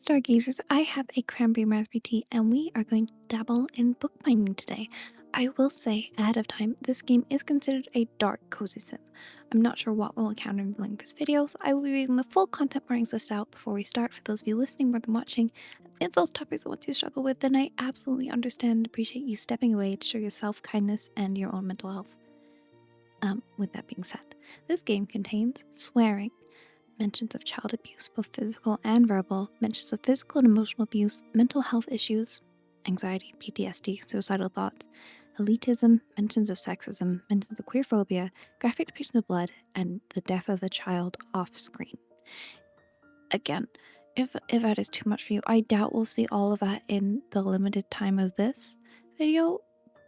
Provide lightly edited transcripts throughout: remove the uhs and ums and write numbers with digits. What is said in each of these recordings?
Stargazers, I have a cranberry raspberry tea and we are going to dabble in bookbinding today. I will say ahead of time, this game is considered a dark cozy sim. I'm not sure what we'll encounter in this video, so I will be reading the full content warnings list out before we start for those of you listening more than watching. If those topics are what you struggle with, then I absolutely understand and appreciate you stepping away to show your self-kindness and your own mental health. With that being said, this game contains swearing, mentions of child abuse, both physical and verbal, mentions of physical and emotional abuse, mental health issues, anxiety, PTSD, suicidal thoughts, elitism, mentions of sexism, mentions of queerphobia, graphic depictions of blood, and the death of a child off screen. Again, if that is too much for you, I doubt we'll see all of that in the limited time of this video,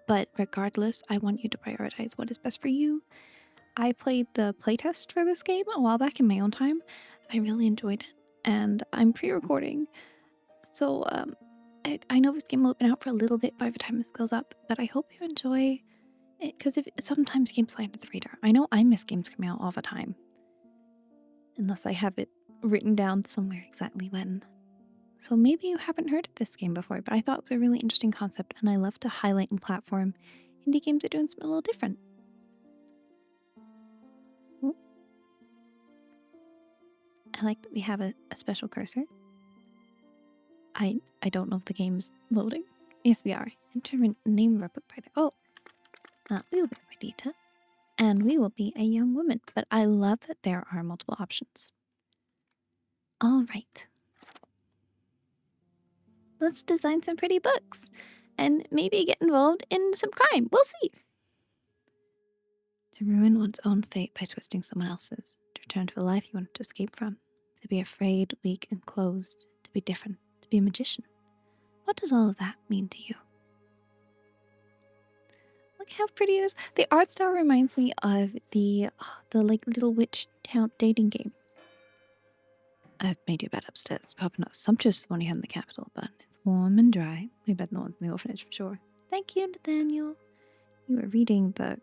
but regardless, I want you to prioritize what is best for you. I played the playtest for this game a while back in my own time, and I really enjoyed it, and I'm pre-recording, so I know this game will have been out for a little bit by the time this goes up, but I hope you enjoy it, because sometimes games fly under the radar. I know I miss games coming out all the time, unless I have it written down somewhere exactly when. So maybe you haven't heard of this game before, but I thought it was a really interesting concept, and I love to highlight and platform indie games that are doing something a little different. I like that we have a special cursor. I don't know if the game's loading. Yes, we are. Enter name of our book writer. Oh, we will be Perdita, and we will be a young woman. But I love that there are multiple options. All right. Let's design some pretty books, and maybe get involved in some crime. We'll see. To ruin one's own fate by twisting someone else's. To return to a life you wanted to escape from. To be afraid, weak, and closed. To be different. To be a magician. What does all of that mean to you? Look how pretty it is. The art style reminds me of the like little witch town dating game. I've made your bed upstairs. Probably not sumptuous one you had in the capital, but it's warm and dry. We bet no one's in the orphanage for sure. Thank you, Nathaniel. You were reading the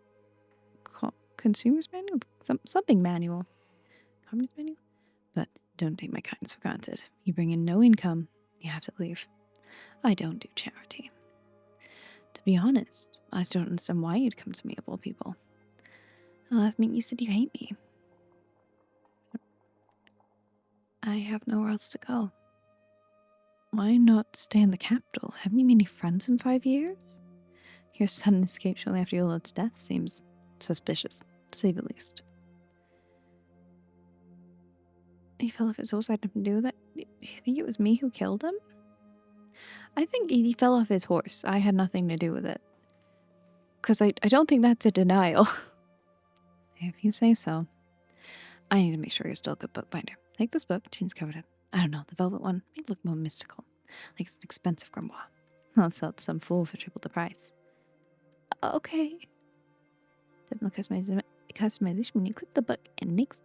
consumer's manual? Something manual. Communist manual? But don't take my kindness for granted. You bring in no income, you have to leave. I don't do charity. To be honest, I still don't understand why you'd come to me of all people. The last meeting you said you hate me. I have nowhere else to go. Why not stay in the capital? Haven't you made any friends in 5 years? Your sudden escape shortly after your lord's death seems suspicious, to say the least. He fell off his horse. I had nothing to do with it. Do you think it was me who killed him? I think he fell off his horse. I had nothing to do with it. Because I don't think that's a denial. If you say so. I need to make sure you're still a good bookbinder. Take this book, Jean's covered it. I don't know, the velvet one may look more mystical. Like it's an expensive grimoire. I'll sell it to some fool for triple the price. Okay. Customization when you click the book in Nate's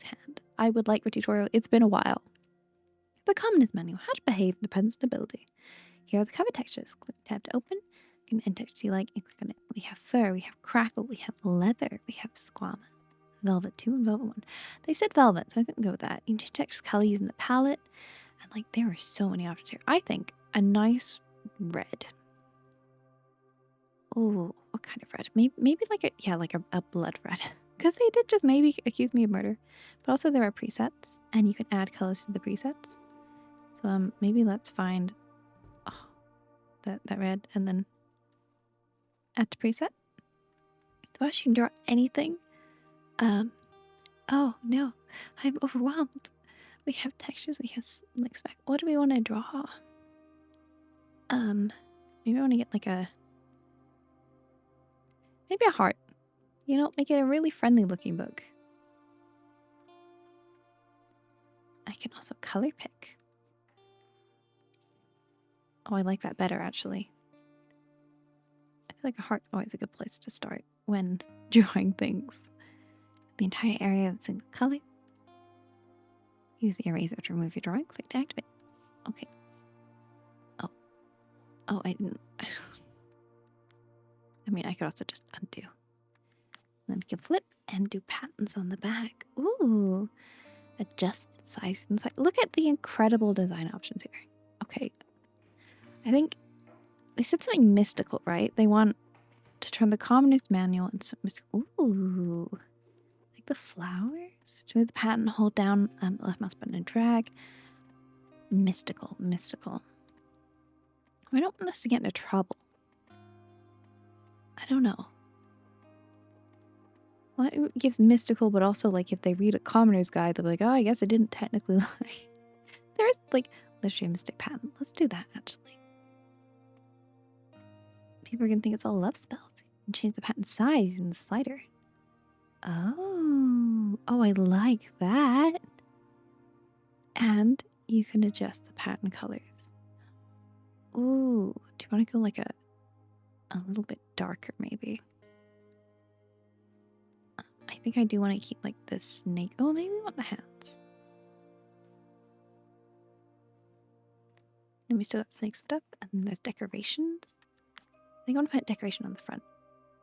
hand. I would like a tutorial. It's been a while. The commonest manual, how to behave in depends on ability. Here are the cover textures. Click tab to open. You can enter text you like and click on it. We have fur, we have crackle, we have leather, we have squam. Velvet 2 and Velvet 1. They said velvet, so I think we'll go with that. You can text color using the palette. And like there are so many options here. I think a nice red. Oh, what kind of red? Maybe like a blood red. Because they did just maybe accuse me of murder. But also there are presets, and you can add colors to the presets. So maybe let's find that red and then add to preset. So actually you can draw anything. Oh no, I'm overwhelmed. We have textures, we have like spec. What do we want to draw? Maybe I want to get like maybe a heart. You know, make it a really friendly looking book. I can also color pick. Oh, I like that better actually. I feel like a heart's always a good place to start when drawing things. The entire area in single color. Use the eraser to remove your drawing. Click to activate. Okay. Oh, I didn't. I mean, I could also just undo. Then we can flip and do patterns on the back. Ooh. Adjust size and size. Look at the incredible design options here. Okay. I think they said something mystical, right? They want to turn the commoners manual into mystical. Ooh. Like the flowers? To move the pattern, hold down the left mouse button and drag. Mystical, mystical. I don't want us to get into trouble. I don't know. Well, it gives mystical, but also, like, if they read a commoner's guide, they'll be like, oh, I guess I didn't technically lie. There is, like, literally a mystic pattern. Let's do that, actually. People are going to think it's all love spells. And change the pattern size in the slider. Oh. Oh, I like that. And you can adjust the pattern colors. Ooh. Do you want to go, like, a little bit darker, maybe? I think I do want to keep like this snake. Oh, maybe we want the hands. Then we still got snake stuff, and then there's decorations. I think I want to put decoration on the front.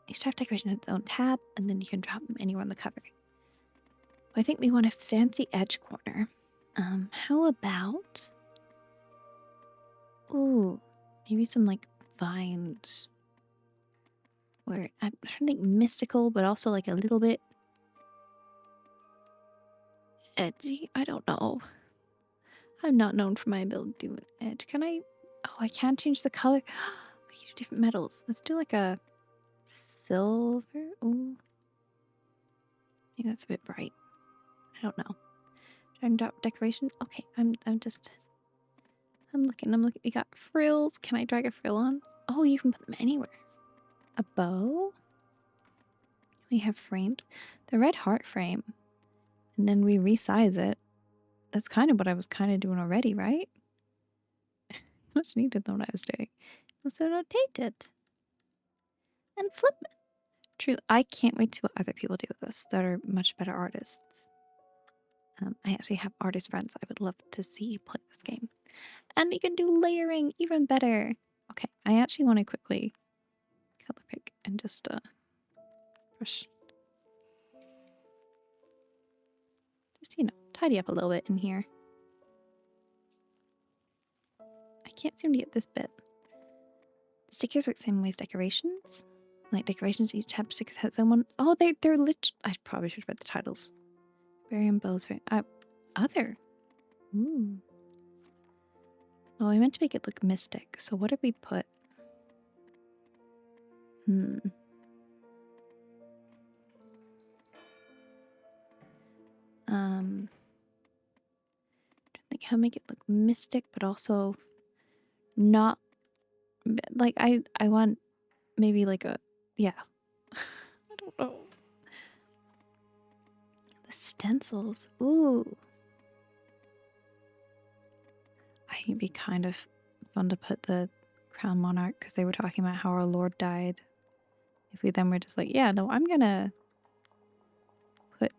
Each type of decoration has its own tab, and then you can drop them anywhere on the cover. I think we want a fancy edge corner. How about... Ooh, maybe some like vines. Where I'm trying to think mystical, but also like a little bit edgy. I don't know. I'm not known for my ability to do an edge. Can I? Oh, I can't change the color. We can do different metals. Let's do like a silver. Ooh. I think that's a bit bright. I don't know. Try and drop decoration. Okay, I'm looking. We got frills. Can I drag a frill on? Oh, you can put them anywhere. A bow. We have frames. The red heart frame. And then we resize it. That's kind of what I was kind of doing already, right? It's much neater than what I was doing. Also rotate it. And flip it. True, I can't wait to see what other people do with this that are much better artists. I actually have artist friends I would love to see play this game. And you can do layering even better. Okay, I actually want to quickly color pick and just brush. Just, you know, tidy up a little bit in here. I can't seem to get this bit. Stickers work the same way as decorations. Like decorations, each tab stickers has someone. Oh, they're lit. I probably should have read the titles. Barium bows. Other. Ooh. Oh, I meant to make it look mystic. So what did we put? I think how to make it look mystic, but also not like I want maybe like a I don't know. The stencils. Ooh. I think it'd be kind of fun to put the crown monarch because they were talking about how our lord died. If we then were just like, yeah, no, I'm gonna put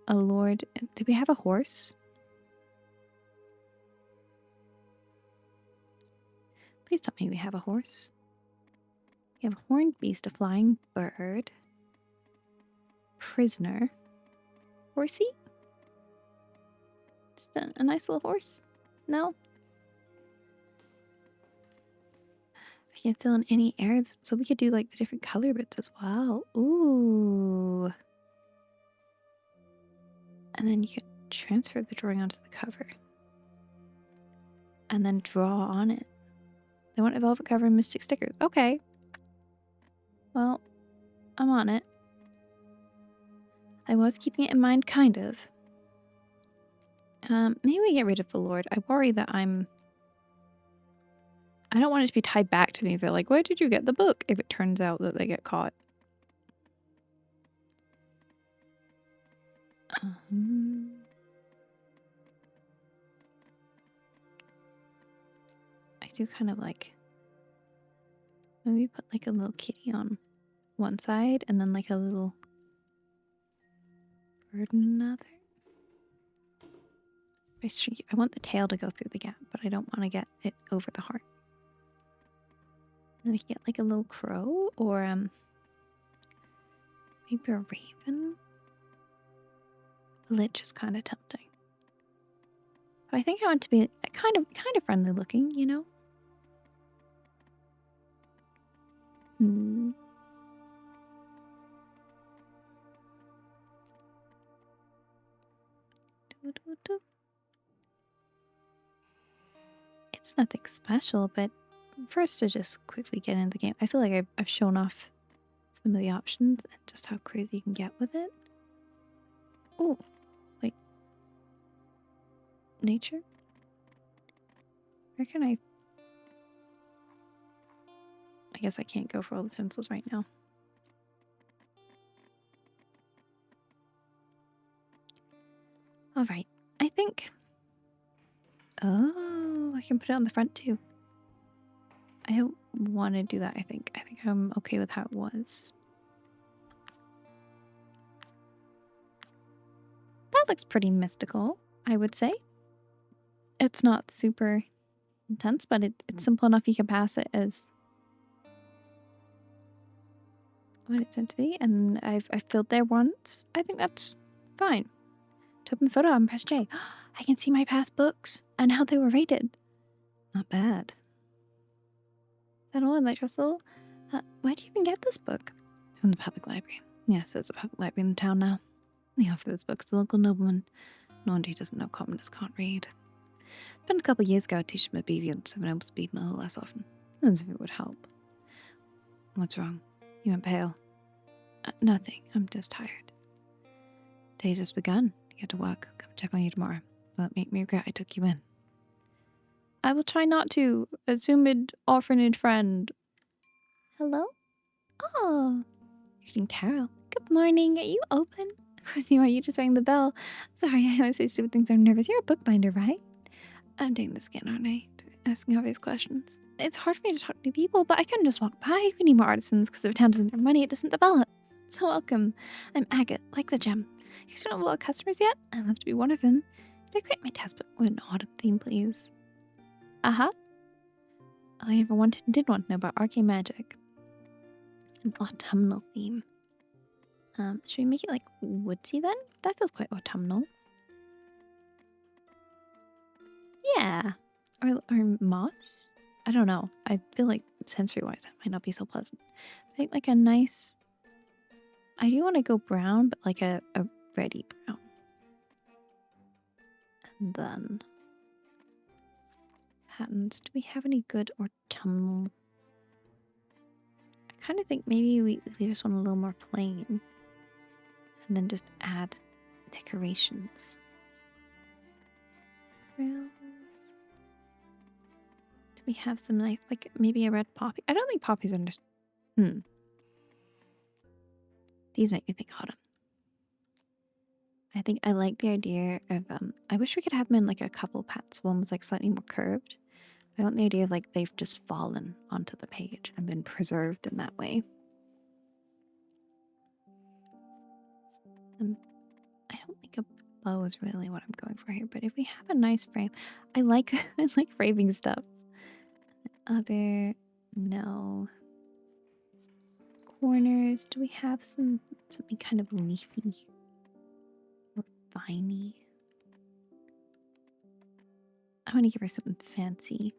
a lord. Do we have a horse? Please tell me we have a horse. We have a horned beast, a flying bird, prisoner, horsey. Just a nice little horse. No. I can't fill in any areas, so we could do like the different color bits as well. Ooh. And then you could transfer the drawing onto the cover. And then draw on it. They want a velvet cover and mystic stickers. Okay. Well, I'm on it. I was keeping it in mind, kind of. Maybe we get rid of the Lord. I worry that I don't want it to be tied back to me. They're like, where did you get the book? If it turns out that they get caught. I do kind of like... Maybe put like a little kitty on one side and then like a little bird on another. I want the tail to go through the gap, but I don't want to get it over the heart. And we can get like a little crow or maybe a raven. Lich is kind of tempting. I think I want to be kind of friendly looking, you know? Hmm. It's nothing special, but first to just quickly get into the game. I feel like I've shown off some of the options and just how crazy you can get with it. Oh, wait. Nature? Where can I guess I can't go for all the stencils right now. All right. I think... Oh, I can put it on the front too. I don't want to do that, I think. I think I'm okay with how it was. That looks pretty mystical, I would say. It's not super intense, but it's simple enough you can pass it as what it's meant to be. And I've filled there once. I think that's fine. To open the photo, I'm press J. I can see my past books and how they were rated. Not bad. Is that all? Like Russell? Where'd you even get this book? From the public library. Yes, there's a public library in the town now. The author of this book's the local nobleman. No wonder he doesn't know commoners can't read. It's been a couple of years ago I teach him obedience and able to speak a little less often. As if it would help. What's wrong? You went pale. Nothing. I'm just tired. Day's just begun. Get to work. Come check on you tomorrow. Won't make me regret I took you in. I will try not to. Assumed orphanage friend. Hello? Oh, you're reading tarot. Good morning. Are you open? Cosy, why you just rang the bell? Sorry, I always say stupid things. I'm nervous. You're a bookbinder, right? I'm doing this again, aren't I? Asking obvious questions. It's hard for me to talk to new people, but I couldn't just walk by. We need more artisans because if a town doesn't have money, it doesn't develop. So welcome. I'm Agate, like the gem. You still don't have a lot of customers yet? I'd love to be one of them. Decorate my test book with an autumn theme, please. Uh-huh. All I ever wanted and did want to know about arcane magic. An autumnal theme. Should we make it like woodsy then? That feels quite autumnal. Yeah. Or moss? I don't know. I feel like sensory-wise that might not be so pleasant. I think like a nice... I do want to go brown, but like a reddy brown. And then... patterns. Do we have any good autumnal? I kind of think maybe we leave this one a little more plain. And then just add decorations. Frills. Do we have some nice, like maybe a red poppy? I don't think poppies are just... These make me think autumn. I think I like the idea of, I wish we could have them in like a couple pats. One was like slightly more curved. I want the idea of like they've just fallen onto the page and been preserved in that way. I don't think a bow is really what I'm going for here, but if we have a nice frame, I like I like framing stuff. Other no corners. Do we have something kind of leafy or viney? I want to give her something fancy.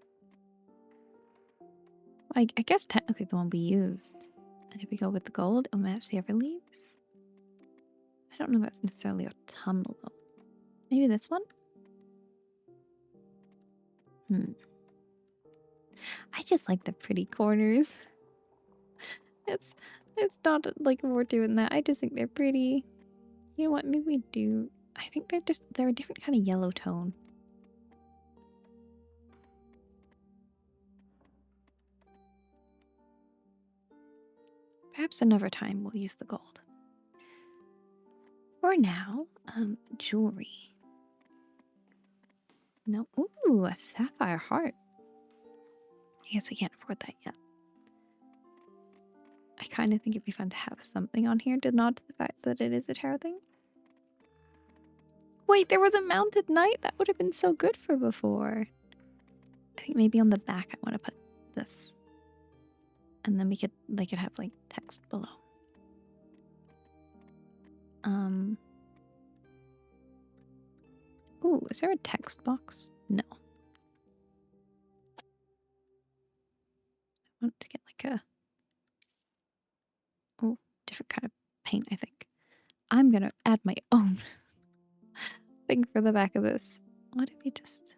I guess technically the one we used. And if we go with the gold, it'll match the other leaves. I don't know if that's necessarily autumnal though. Maybe this one? I just like the pretty corners. It's not like more to it than that. I just think they're pretty. You know what? Maybe we do. I think they're a different kind of yellow tone. Perhaps another time we'll use the gold. For now, jewelry. No, ooh, a sapphire heart. I guess we can't afford that yet. I kind of think it'd be fun to have something on here to nod to the fact that it is a tarot thing. Wait, there was a mounted knight? That would have been so good for before. I think maybe on the back I want to put this. And then they could have like text below. Ooh, is there a text box? No. I want to get like a... Oh, different kind of paint, I think. I'm gonna add my own thing for the back of this. What if we just...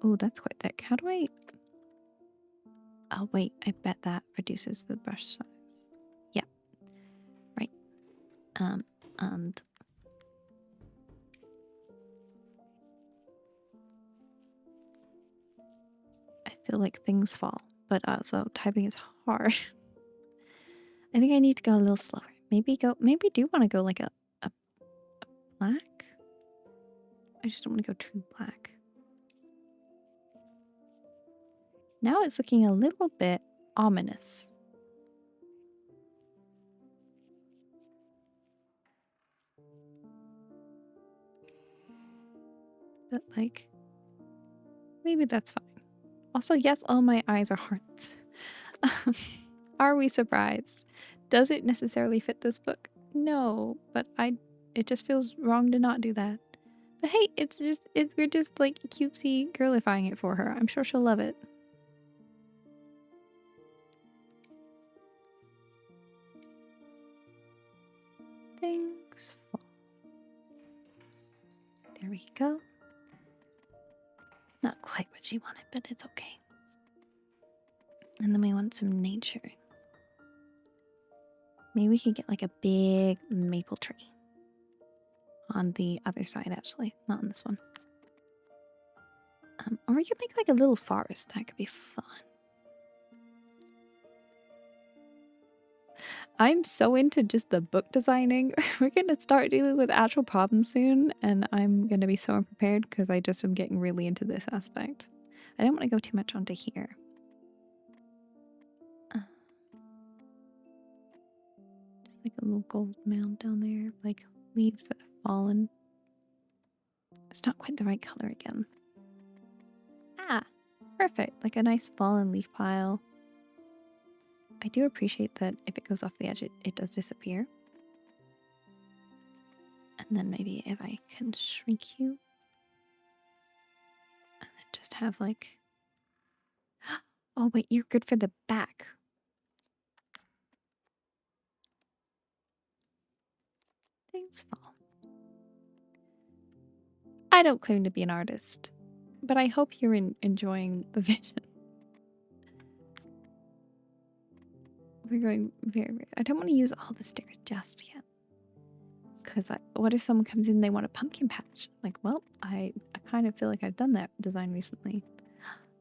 Oh, that's quite thick. How do I... Oh, wait. I bet that reduces the brush size. Yeah. Right. And... I feel like things fall, but also typing is hard. I think I need to go a little slower. Maybe do want to go like a black? I just don't want to go true black. Now it's looking a little bit ominous. But like, maybe that's fine. Also, yes, all my eyes are hearts. Are we surprised? Does it necessarily fit this book? No, but it just feels wrong to not do that. But hey, we're just like cutesy girlifying it for her. I'm sure she'll love it. Things fall. There we go. Not quite what she wanted, but it's okay. And then we want some nature. Maybe we could get like a big maple tree. On the other side, actually. Not on this one. Or we could make like a little forest. That could be fun. I'm so into just the book designing. We're going to start dealing with actual problems soon. And I'm going to be so unprepared because I just am getting really into this aspect. I don't want to go too much onto here. Just like a little gold mound down there. Like leaves that have fallen. It's not quite the right color again. Ah, perfect. Like a nice fallen leaf pile. I do appreciate that if it goes off the edge, it does disappear. And then maybe if I can shrink you. And then just have like... Oh wait, you're good for the back. Things fall. I don't claim to be an artist, but I hope you're enjoying the vision. We're going very... I don't want to use all the stickers just yet. Because what if someone comes in and they want a pumpkin patch? Like, well, I kind of feel like I've done that design recently.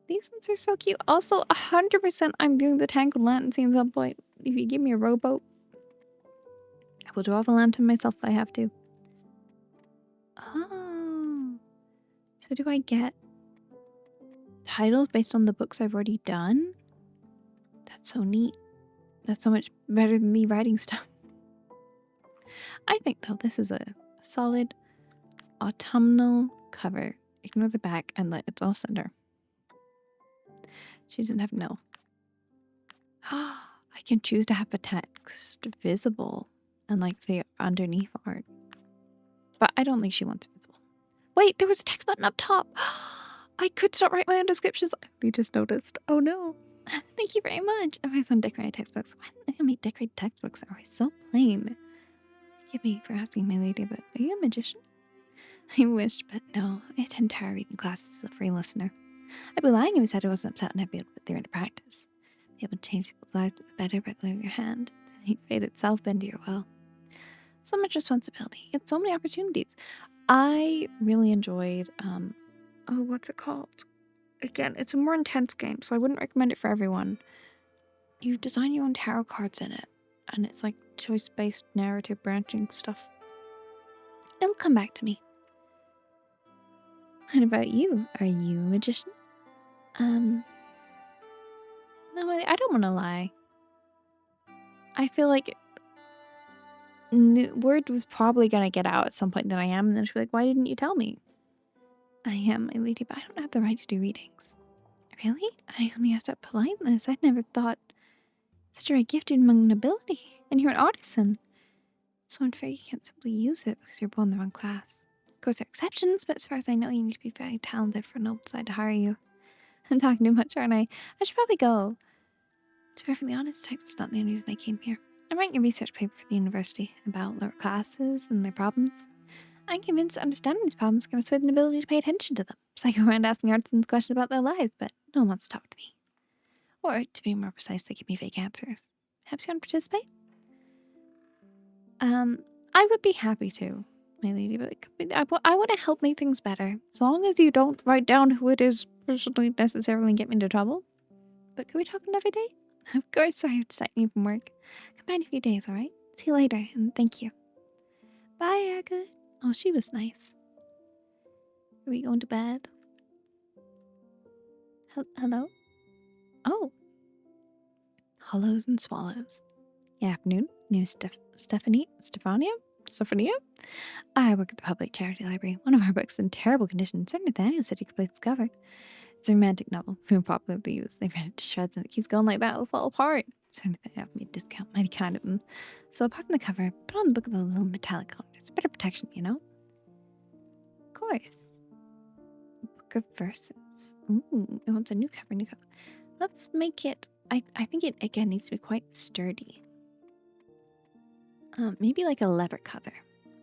These ones are so cute. Also, 100% I'm doing the Tangled Lantern scene at some point. If you give me a rowboat, I will draw the lantern myself if I have to. Oh. So do I get titles based on the books I've already done? That's so neat. That's so much better than me writing stuff. I think, though, this is a solid autumnal cover. Ignore the back and let it's all center. She doesn't have no. I can choose to have the text visible and like the underneath art. But I don't think she wants it visible. Wait, there was a text button up top. I could start writing my own descriptions. We just noticed. Oh no. Thank you very much. I always want to decorate my textbooks. Why didn't I make decorate textbooks? They're always so plain. Forgive me for asking, my lady, but are you a magician? I wish, but no. I attend tarot reading classes as a free listener. I'd be lying if I said I wasn't upset and I'd be able to put theory into practice. Be able to change people's lives for the better by the way of your hand. To make fate itself bend to your will. So much responsibility. Yet so many opportunities. I really enjoyed, oh, what's it called? Again, it's a more intense game, so I wouldn't recommend it for everyone. You design your own tarot cards in it, and it's like choice-based narrative branching stuff. It'll come back to me. What about you? Are you a magician? No, I don't want to lie. I feel like word was probably going to get out at some point that I am, and then she'll be like, why didn't you tell me? I am my lady, but I don't have the right to do readings. Really? I only asked out politeness. I'd never thought such a right gifted among nobility. And you're an artisan. It's so unfair you can't simply use it because you're born in the wrong class. course, there are exceptions, but as far as I know, you need to be very talented for Noble Side to hire you. I'm talking too much, aren't I? I should probably go. To be perfectly honest, tech was not the only reason I came here. I'm writing a research paper for the university about lower classes and their problems. I'm convinced that understanding these problems gives us an ability to pay attention to them. So I go around asking artisans questions about their lives, but no one wants to talk to me. Or, to be more precise, they give me fake answers. Perhaps you want to participate? I would be happy to, my lady, but I want to help make things better. As long as you don't write down who it is personally necessarily get me into trouble. But can we talk another day? Of course, sorry I'm distracting you from work. Come back in a few days, alright? See you later, and thank you. Bye, Aga. Oh, she was nice. Are we going to bed? Hello? Oh. Hollows and swallows. Good afternoon. My name is Stephania? I work at the public charity library. One of our books in terrible condition. Sir Nathaniel said you could place the cover. It's a romantic novel, very popularly used. They read it to shreds and it keeps going like that, it'll fall apart. Sir Nathaniel offered me a discount, mighty kind of him. So apart from the cover, put on the book with those little metallic corners. Better protection, you know? Of course. Book of Verses. Ooh, it wants a new cover, Let's make it, I think it, again, needs to be quite sturdy. Maybe like a leather color.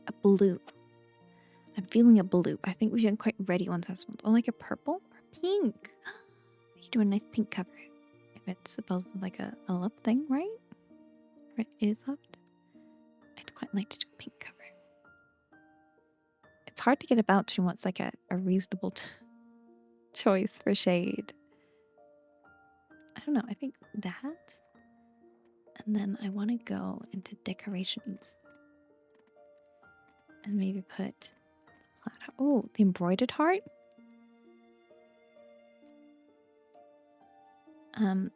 A blue. I'm feeling a blue. I think we should quite ready once this one. Or like a purple or pink. We could do a nice pink cover. If it's supposed to like a love thing, right? Right, it is loved. I'd quite like to do a pink cover. It's hard to get about to what's like a reasonable choice for shade. I don't know, I think that. And then I want to go into decorations. And maybe put, oh, the embroidered heart. Yeah,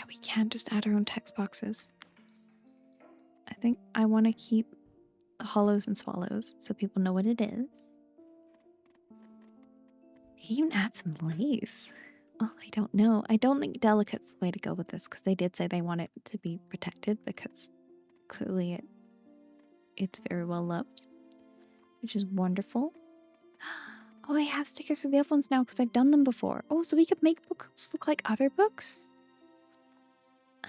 we can't just add our own text boxes. I think I want to keep the hollows and swallows so people know what it is. You can even add some lace. Oh, I don't know. I don't think delicate's the way to go with this because they did say they want it to be protected because clearly it's very well loved, which is wonderful. Oh, I have stickers for the elf ones now because I've done them before. Oh, so we could make books look like other books?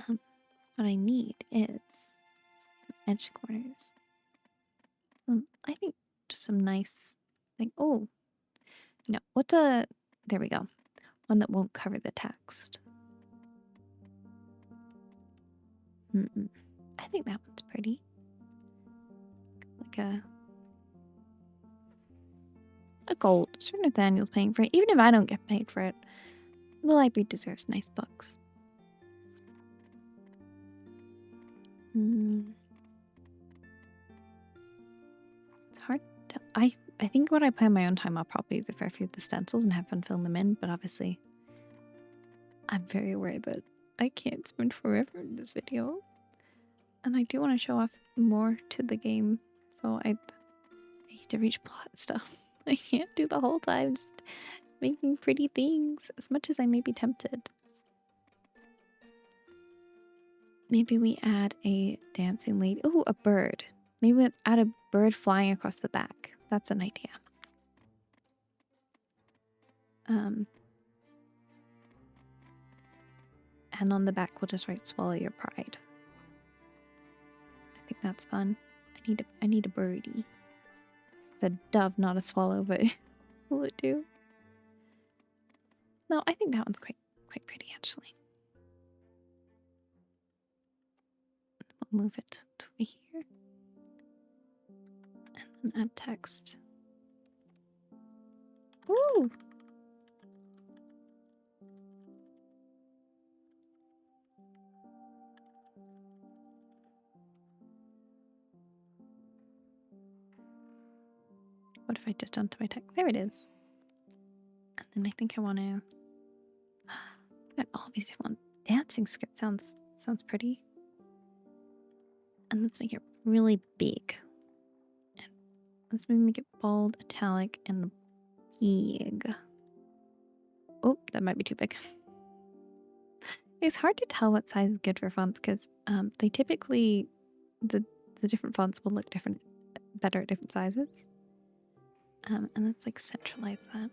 What I need is some edge corners. I think just some nice thing. Oh, no, there we go. One that won't cover the text. I think that one's pretty. Like a gold. Sir Nathaniel's paying for it. Even if I don't get paid for it, the library deserves nice books. It's hard to... I think when I play on my own time, I'll probably use a fair few of the stencils and have fun filling them in, but obviously I'm very aware that I can't spend forever in this video. And I do want to show off more to the game, so I need to reach plot stuff. I can't do the whole time just making pretty things, as much as I may be tempted. Maybe we add a dancing lady. Oh, a bird. Maybe let's add a bird flying across the back. That's an idea. And on the back we'll just write "Swallow Your Pride." I think that's fun. I need a birdie. It's a dove, not a swallow, but will it do? No, I think that one's quite pretty actually. We'll move it to over here. And then add text. Ooh! What if I just onto my text? There it is. And then I think I want to... Got all these different dancing script sounds pretty. And let's make it really big. And let's maybe make it bold, italic, and big. Oh, that might be too big. It's hard to tell what size is good for fonts because they typically, the different fonts will look different better at different sizes. And let's like centralize that.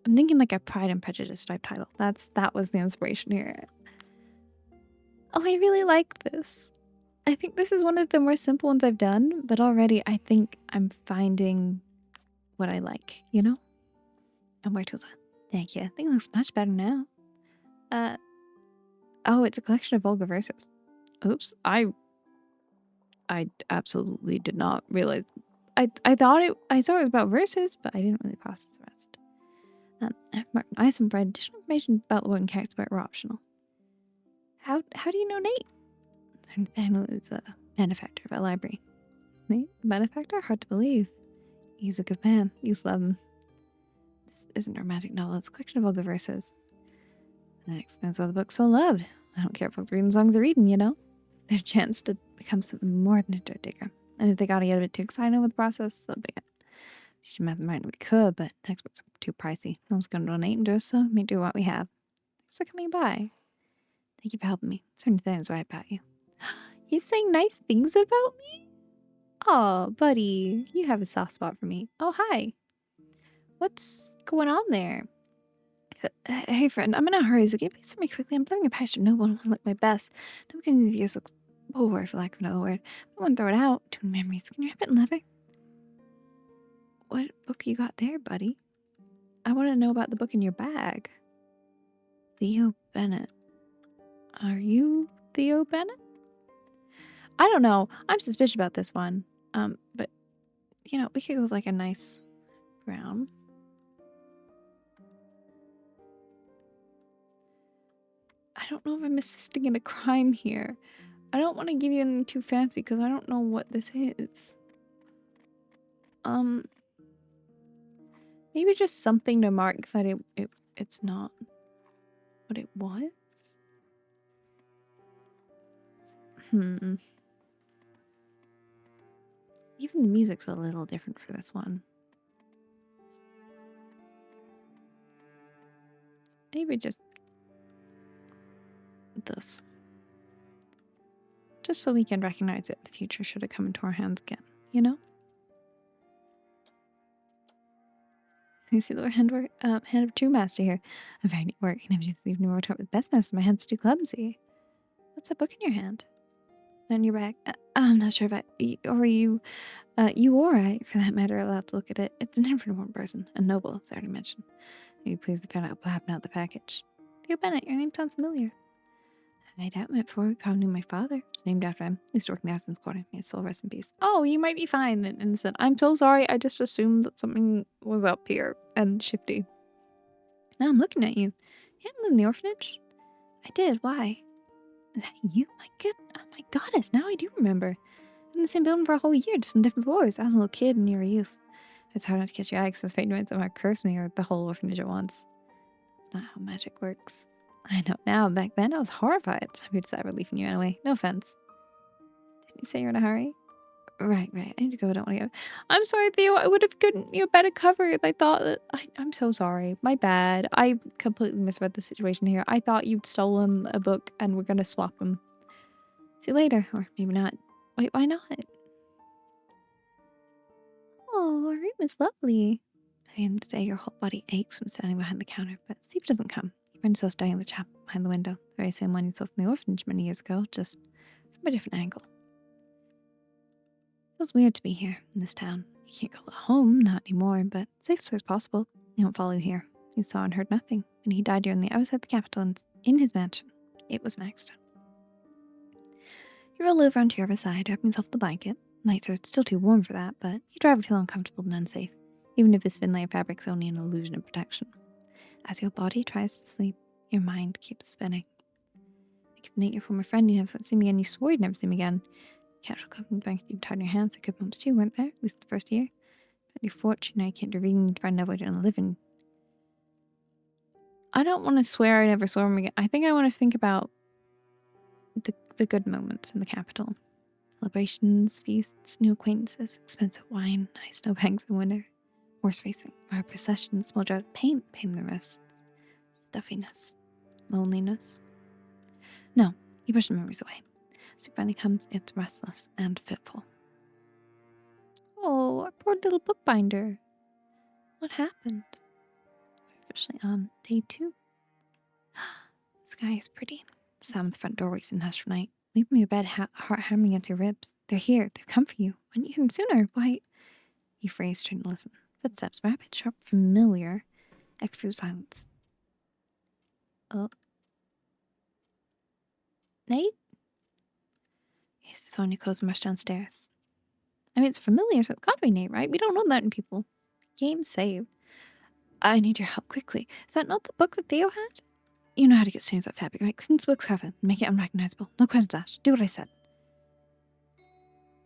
I'm thinking like a Pride and Prejudice type title. That was the inspiration here. Oh, I really like this. I think this is one of the more simple ones I've done, but already I think I'm finding what I like, you know? And where tools on. Thank you. I think it looks much better now. Oh, it's a collection of vulgar verses. Oops. I absolutely did not realize. I saw it was about verses, but I didn't really process the rest. I have some additional information about the one character, but we're optional. How do you know Nate? Nathaniel is a benefactor of our library. Nate, a benefactor? Hard to believe. He's a good man. You love him. This isn't a romantic novel. It's a collection of vulgar verses. That explains why the book's so loved. I don't care if folks reading songs they're reading, you know? Their chance to become something more than a dirt digger. And if they got to get a bit too excited with the process, so be it. We should mathematics we could, but textbooks are too pricey. I was going to donate and do so. Make do what we have. Thanks for coming by. Thank you for helping me. Certain things right about you. He's saying nice things about me? Oh, buddy. You have a soft spot for me. Oh, hi. What's going on there? Hey, friend. I'm in a hurry, so can you please tell me quickly? I'm planning a passion. No one will look my best. I'm getting the views looks poor, for lack of another word. I won't throw it out. Too many memories. Can you wrap it in leather? What book you got there, buddy? I want to know about the book in your bag. Theo Bennett. Are you Theo Bennett? I don't know. I'm suspicious about this one. But, you know, we could go with like a nice brown. I don't know if I'm assisting in a crime here. I don't want to give you anything too fancy because I don't know what this is. Maybe just something to mark that it's not what it was. Even the music's a little different for this one. Maybe just this. Just so we can recognize it in the future should it come into our hands again, you know? You see the hand of true master here. A very neat work. And if you even more talk with the best master, my hand's too clumsy. What's that book in your hand? On your back? I'm not sure if you or I, for that matter, are allowed to look at it. It's an informed person, a noble, as I already mentioned. Will you please find out what happened out the package? Theo Bennett, your name sounds familiar. I doubt met before. We probably knew my father. It's named after him. He's working there since quarter. May his soul rest in peace. Oh, you might be fine and innocent. I'm so sorry. I just assumed that something was up here and shifty. Now I'm looking at you. You haven't lived in the orphanage? I did. Why? Is that you? Oh my goddess. Now I do remember. In the same building for a whole year, just on different floors. I was a little kid and you were a youth. It's hard not to catch your eye because fate might somehow curse me or the whole orphanage at once. That's not how magic works. I know now. Back then, I was horrified. So we decided we're leaving you anyway. No offense. Didn't you say you're in a hurry? Right. I need to go. I don't want to go. I'm sorry, Theo. I would have gotten you a better cover. I thought that... I'm so sorry. My bad. I completely misread the situation here. I thought you'd stolen a book and we're going to swap them. See you later. Or maybe not. Wait, why not? Oh, our room is lovely. At the end of the day, your whole body aches from standing behind the counter, but sleep doesn't come. You're still staring at the chapel behind the window, the very same one you saw from the orphanage many years ago, just from a different angle. It feels weird to be here, in this town. You can't call it home, not anymore, but safest place possible. He won't follow you here. You saw and heard nothing, and he died here on the outside of the capital and in his mansion. It was an accident. You roll over onto your other side, wrapping yourself in the blanket. Nights are still too warm for that, but you drive feel uncomfortable and unsafe, even if this thin layer of fabric's only an illusion of protection. As your body tries to sleep, your mind keeps spinning. Like if Nate, your former friend, you'd never see him again, you swore you'd never see him again. Casual company blanket you tied in your hands, the good moments too, weren't there? At least the first year. But your fortune, now you can't do reading, trying to avoid it on a living. I don't want to swear I never saw him again. I think I want to think about the good moments in the capital. Celebrations, feasts, new acquaintances, expensive wine, nice snowbanks in winter. Horse racing, or processions, small jars of pain in the wrists. Stuffiness. Loneliness. No, you push the memories away. As it finally comes, it's restless and fitful. Oh, our poor little bookbinder. What happened? We're officially on day 2. The sky is pretty. The sound of the front door wakes you in the hush of night. Leave me your bed, heart hammering against your ribs. They're here. They've come for you. Why didn't you come sooner? Why? You phrase, trying to listen. Footsteps, rapid, sharp, familiar, echo through silence. Oh. Nate? He's throwing your clothes and rushed downstairs. I mean, it's familiar, so it's gotta be Nate, right? We don't know that in people. Game saved. I need your help quickly. Is that not the book that Theo had? You know how to get stains off fabric, right? Clean this book's cover. Make it unrecognizable. No questions asked. Do what I said.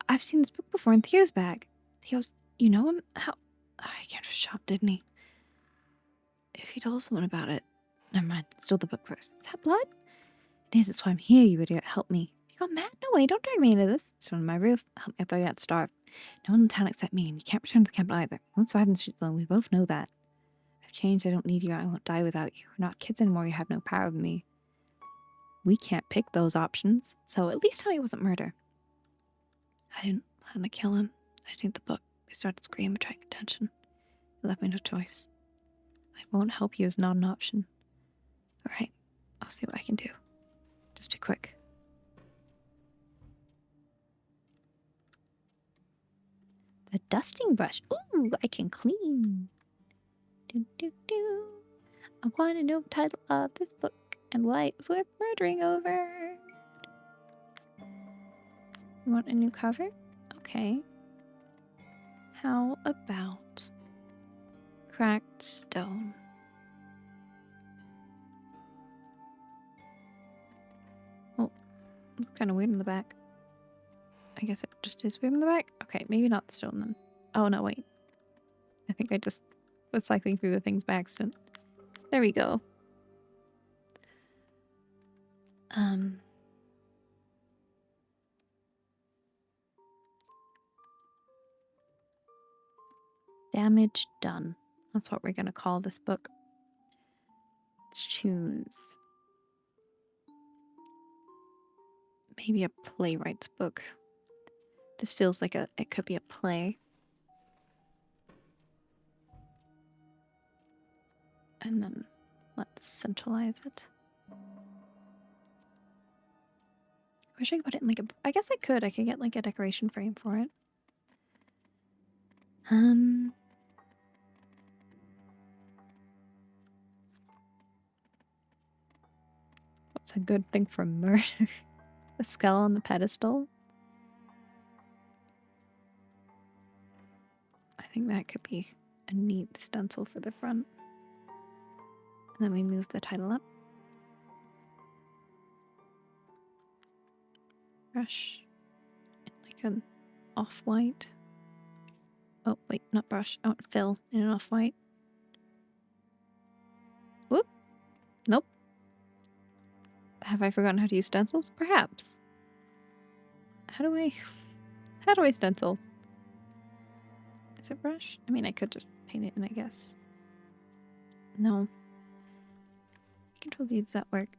I've seen this book before in Theo's bag. Theo's... You know him? How... Oh, he came to the shop, didn't he? If he told someone about it... Never mind. Steal the book first. Is that blood? It is. That's why I'm here, you idiot. Help me. You got mad? No way. Don't drag me into this. It's on my roof. Help me after I got starved. No one in town except me, and you can't return to the camp either. You won't survive in the streets alone. We both know that. I've changed. I don't need you. I won't die without you. We're not kids anymore. You have no power over me. We can't pick those options. So at least tell me it wasn't murder. I didn't plan to kill him. I didn't need the book. I started screaming, attracting attention. It left me no choice. I won't help you is not an option. Alright, I'll see what I can do. Just be quick. The dusting brush. Ooh, I can clean. Do, do, do. I want to know the title of this book and why it was worth murdering over. You want a new cover? Okay. How about cracked stone? Oh, it's kind of weird in the back. I guess it just is weird in the back? Okay, maybe not stone then. Oh, no, wait. I think I just was cycling through the things by accident. There we go. Damage done. That's what we're going to call this book. Let's choose maybe a playwright's book. This feels like it could be a play. And then let's centralize it. I wish I could put it in like a... I guess I could get like a decoration frame for it. What's a good thing for murder? The skull on the pedestal? I think that could be a neat stencil for the front. And then we move the title up. Brush. Like an off-white. Oh, wait, not brush. I want fill in an off-white. Whoop. Nope. Have I forgotten how to use stencils? Perhaps. How do I stencil? Is it brush? I mean, I could just paint it in, I guess. No. Control D, does that work?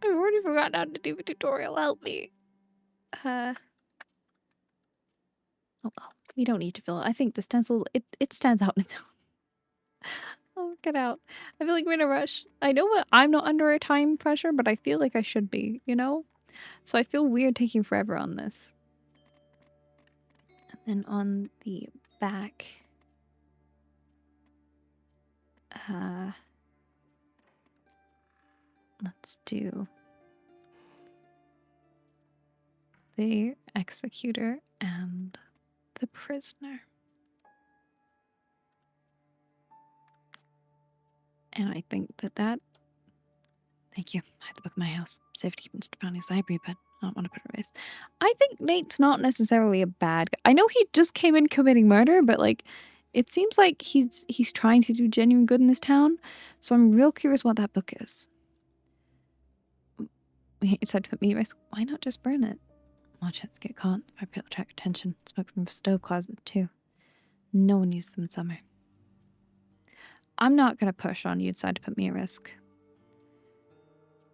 I've already forgotten how to do a tutorial. Help me. Oh well. We don't need to fill it. I think the stencil, it stands out on its own. I'll work it out. I feel like we're in a rush. I know that I'm not under a time pressure, but I feel like I should be, you know? So I feel weird taking forever on this. And then on the back, let's do the executor and the prisoner. And I think that... Thank you. I had the book in my house. Safe to keep in Stefani's library, but I don't want to put it away. I think Nate's not necessarily a bad guy. I know he just came in committing murder, but like, it seems like he's trying to do genuine good in this town. So I'm real curious what that book is. We decided to put me at risk. Why not just burn it? Watch it get caught. I will attract attention. Smoke from the stove closet too. No one uses them in summer. I'm not gonna push on you. Decide to put me at risk.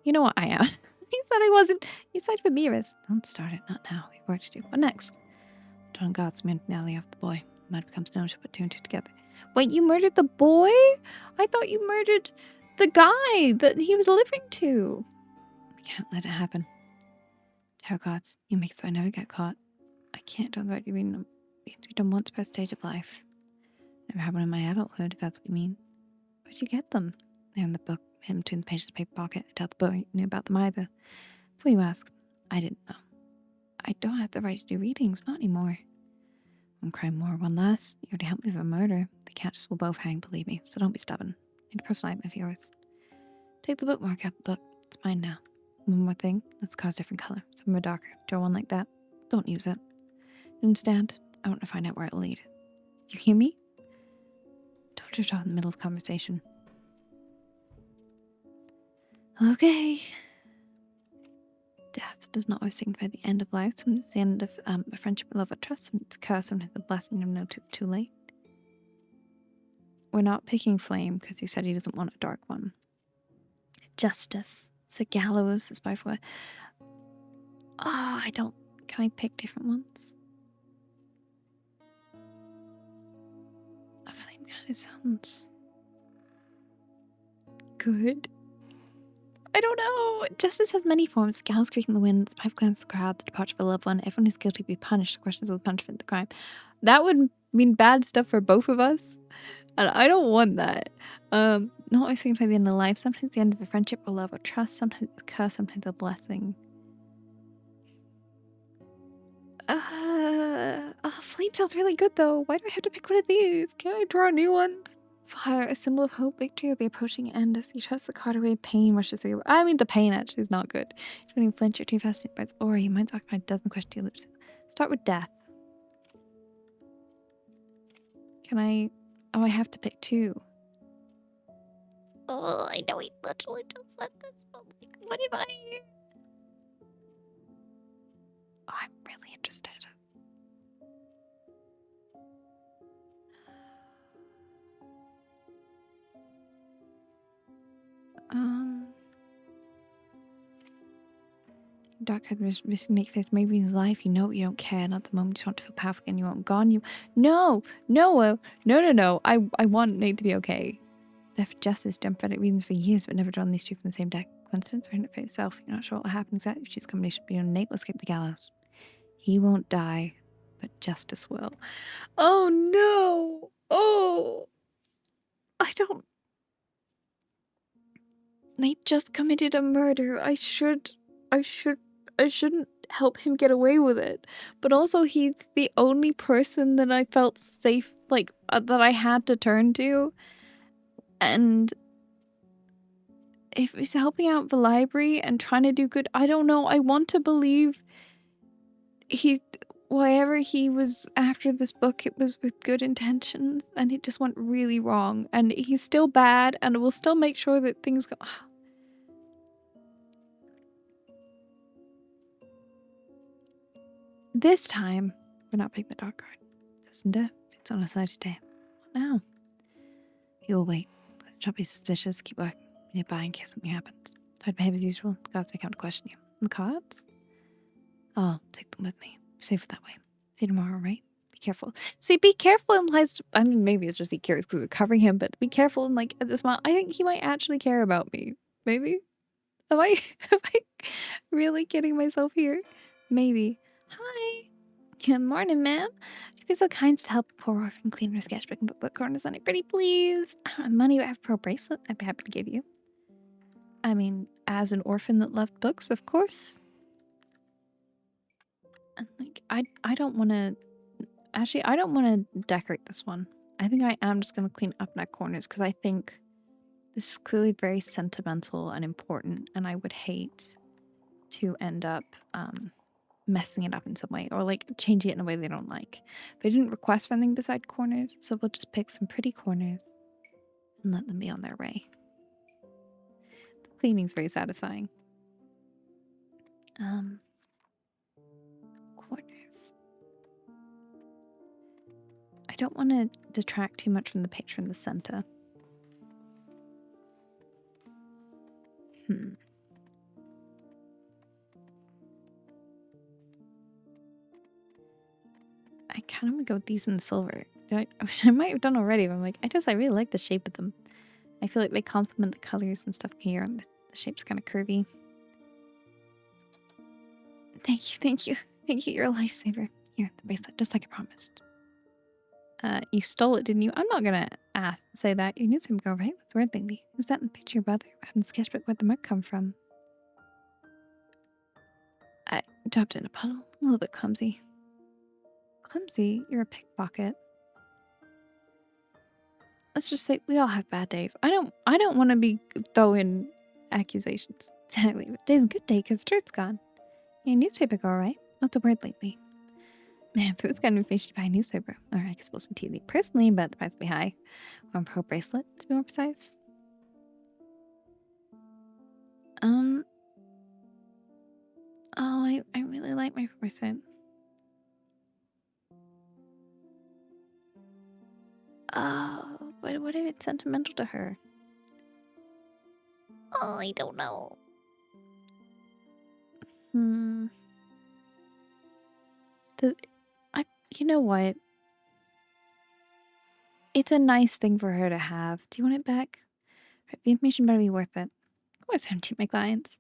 You know what I am. He said I wasn't. He said Ramirez. Don't start it, not now. We have work to do. What next? John Gott's man from the alley off the boy. Might become snow to put two and two together. Wait, you murdered the boy? I thought you murdered the guy that he was delivering to. I can't let it happen. Herr Gotts, you make it so I never get caught. I can't do that. You mean it has to be done once per stage of life. Never happened in my adulthood, if that's what you mean. Where'd you get them? They're in the book, hidden between the pages of the paper pocket. I doubt the boy knew about them either. Before you ask, I didn't know. I don't have the right to do readings, not anymore. One crime more, one less. You already helped me with a murder. The catches will both hang, believe me, so don't be stubborn. Need a personal item of yours. Take the bookmark out the book. It's mine now. One more thing. Let's cause a different color. Some more darker. Draw one like that. Don't use it. You understand? I want to find out where it'll lead. You hear me? Don't drift off in the middle of the conversation. Okay. Death does not always signify the end of life. Sometimes it's the end of a friendship, a love, a trust. Sometimes it's a curse. Sometimes the blessing. Never know too late. We're not picking Flame because he said he doesn't want a dark one. Justice. It's a gallows. It's by for. I don't. Can I pick different ones? A Flame kind of sounds good. I don't know. Justice has many forms. The gallows creaking the wind, the spiteful glance of the crowd, the departure of a loved one. Everyone who's guilty will be punished. The question is, will the punishment the crime? That would mean bad stuff for both of us. And I don't want that. Not always signify the end of life. Sometimes the end of a friendship or love or trust. Sometimes a curse. Sometimes a blessing. Flame sounds really good though. Why do I have to pick one of these? Can't I draw new ones? Fire, a symbol of hope, victory, or the approaching end. As you touch the card away, pain rushes through. I mean, the pain actually is not good. When you flinch, you're too fascinated by its aura. Your mind's occupied a dozen questions to your lips. Start with death. Can I? Oh, I have to pick two. Oh, I know he literally just said this, but like, what am I? Oh, I'm really interested. Dark had risk make face maybe in his life. You know you don't care. Not the moment you want to feel powerful and you want gone. You no. I want Nate to be okay. There for justice, democratic reasons for years, but never drawn these two from the same deck. Coincidence or it for yourself. You're not sure what will happen exactly. She's combination beyond Nate will escape the gallows. He won't die, but justice will. Oh no! Oh, I don't. Nate just committed a murder. I shouldn't help him get away with it. But also he's the only person that I felt safe, like, that I had to turn to. And if he's helping out the library and trying to do good, I don't know. I want to believe whatever he was after this book, it was with good intentions and it just went really wrong. And he's still bad and we'll still make sure that things go... This time, we're not picking the dark card. Isn't it? It's on a side today. What now? You'll wait. Don't be suspicious. Keep working. Nearby in case something happens. Try to behave as usual. The guards may come to question you. And the cards? I'll take them with me. Safer that way. See you tomorrow, right? Be careful. See, be careful implies... I mean, maybe it's just he cares because we're covering him, but be careful and, like, at this moment, I think he might actually care about me. Maybe? Am I really kidding myself here? Maybe. Hi. Good morning, ma'am. Would you be so kind as to help a poor orphan clean her sketchbook and put book corners on it? Pretty please. I don't have money, but I have a pearl bracelet I'd be happy to give you. I mean, as an orphan that loved books, of course. And like, I don't want to... Actually, I don't want to decorate this one. I think I am just going to clean up my corners because I think this is clearly very sentimental and important, and I would hate to end up messing it up in some way or like changing it in a way they don't like. They didn't request for anything beside corners, so we'll just pick some pretty corners and let them be on their way. The cleaning's very satisfying. Corners. I don't want to detract too much from the picture in the center. kind of want to go with these in silver. Which I might have done already, but I'm like, I really like the shape of them. I feel like they complement the colors and stuff here, and the shape's kind of curvy. Thank you, thank you, thank you. You're a lifesaver. Here, the bracelet, just like I promised. You stole it, didn't you? I'm not gonna say that. Your newspaper girl, right? What's word lately? Who's that in the picture, brother? I have in the sketchbook. Where'd the mark come from? I dropped it in a puddle. A little bit clumsy. Clumsy? You're a pickpocket. Let's just say we all have bad days. I don't want to be throwing accusations. Exactly. But today's a good day because the dirt's gone. Your newspaper girl, right? What's the word lately? Man, for this kind of information, you buy a newspaper. Or I guess we'll see TV personally, but the price will be high. Or a pro bracelet, to be more precise. Oh, I really like my person. Oh, but what if it's sentimental to her? Oh, I don't know. You know what? It's a nice thing for her to have. Do you want it back? The information better be worth it. Of course, I'm to my clients.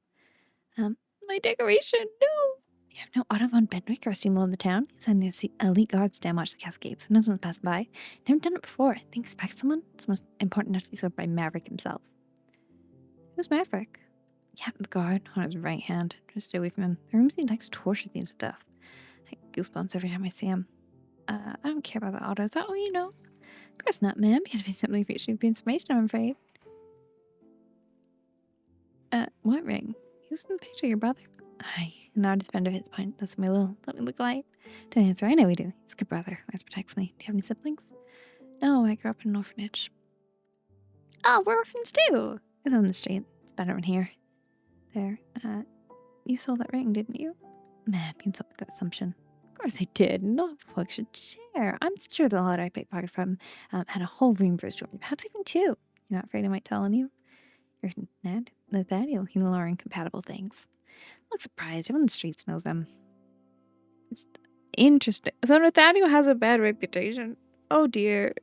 My decoration, no! You have no Otto von Benwick or steamroll in the town? He's on the elite guard stand watch the cascades. No one's passed by. Never done it before. I think expect someone? It's most important enough to be served by Maverick himself. Who's Maverick? Captain the guard on his right hand. Just stay away from him. The room seems like torture themes to death. I get goosebumps every time I see him. I don't care about the Otto. Is that all you know? Of course not, ma'am. You had to be simply for you information, I'm afraid. What ring? Who's in the picture, your brother? Aye, now to defend of his point. That's my little, let me look like. Don't answer, I know we do. He's a good brother. Always protects me. Do you have any siblings? No, I grew up in an orphanage. Oh, we're orphans too! We live on the street. It's better in here. There, you sold that ring, didn't you? Man, you insult that assumption. Of course I did. No folk should share. I'm sure the lot I pickpocketed from had a whole room for his jewelry. Perhaps even two. You're not afraid I might tell on you? You're Nathaniel, you are incompatible things. Look surprised. Everyone in the streets knows them. It's interesting. So Nathaniel has a bad reputation. Oh dear.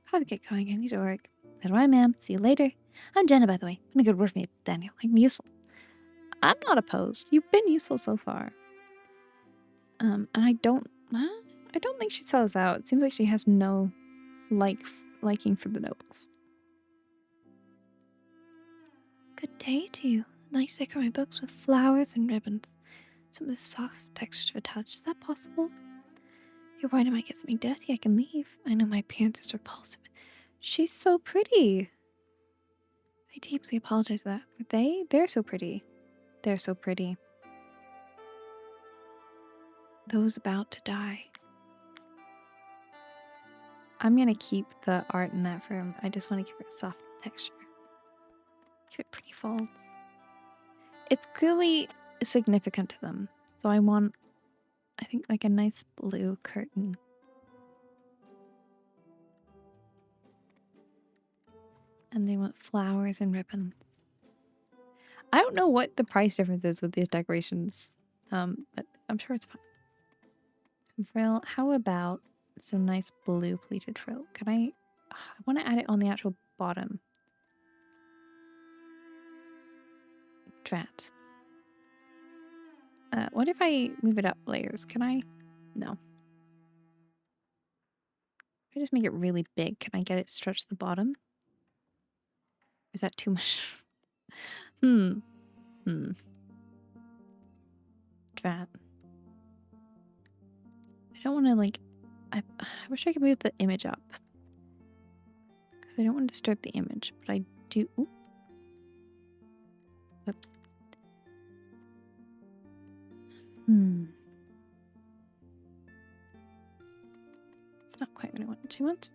Probably get going. I need to work. So do I, ma'am. See you later. I'm Jenna, by the way. Been a good word for me, Daniel. I'm useful. I'm not opposed. You've been useful so far. And I don't think she sells out. It seems like she has no liking for the nobles. Good day to you. Nice to decor my books with flowers and ribbons. Some of this soft texture to a touch. Is that possible? You're worried I might get something dirty. I can leave. I know my appearance is repulsive. She's so pretty. I deeply apologize for that. They're so pretty. They're so pretty. Those about to die. I'm gonna keep the art in that room. I just want to give it a soft texture. Give it pretty folds. It's clearly significant to them. So I want, I think, like a nice blue curtain. And they want flowers and ribbons. I don't know what the price difference is with these decorations, but I'm sure it's fine. Some frill. How about some nice blue pleated frill? Can I want to add it on the actual bottom. Drat. What if I move it up layers? Can I? No. If I just make it really big, can I get it to stretch the bottom? Is that too much? Drat. I don't want to like... I wish I could move the image up. Because I don't want to disturb the image, but I do... Ooh. Whoops. It's not quite what I want. She wants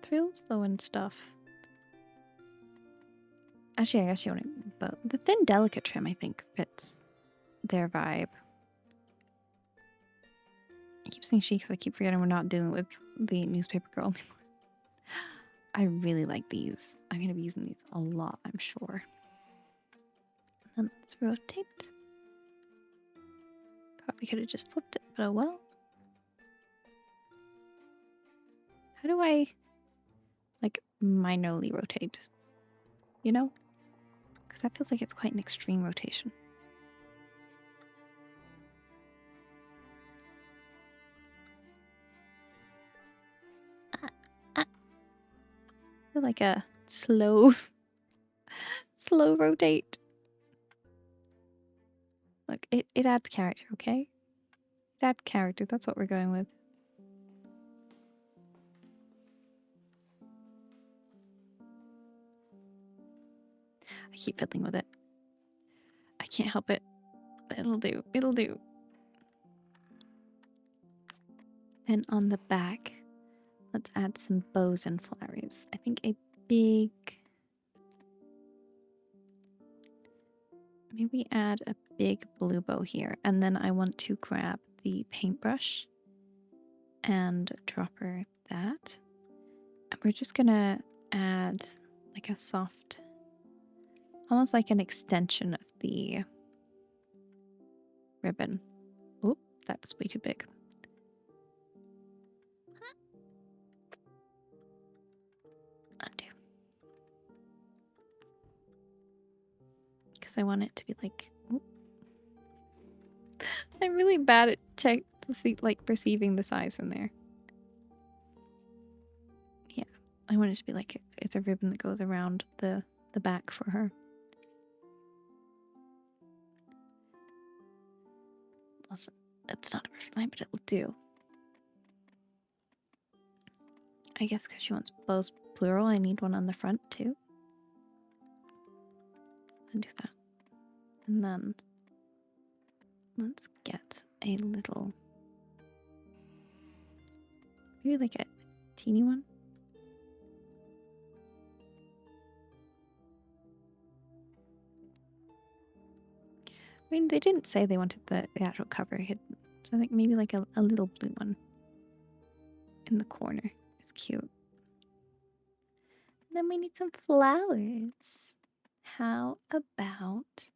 thrills though and stuff. Actually, I guess she wanted both. The thin, delicate trim, I think, fits their vibe. I keep saying she because I keep forgetting we're not dealing with the newspaper girl anymore. I really like these. I'm going to be using these a lot, I'm sure. And let's rotate. Probably could have just flipped it, but oh well. How do I, like, minorly rotate? You know? Because that feels like it's quite an extreme rotation. I feel like a slow, slow rotate. Look, it adds character, okay? It adds character, that's what we're going with. I keep fiddling with it. I can't help it. It'll do. It'll do. Then on the back, let's add some bows and flowers. I think a big... Maybe add a big blue bow here. And then I want to grab the paintbrush and drop her that. And we're just gonna add like a soft... Almost like an extension of the ribbon. Oh, that's way too big. Undo. Because I want it to be like... Ooh. I'm really bad at perceiving the size from there. Yeah, I want it to be like it's a ribbon that goes around the back for her. Listen, it's not a perfect line, but it will do. I guess because she wants bows plural, I need one on the front too. Undo that. And then let's get a little... Maybe like a teeny one. I mean, they didn't say they wanted the actual cover hidden. So I think maybe like a little blue one in the corner is cute. And then we need some flowers. How about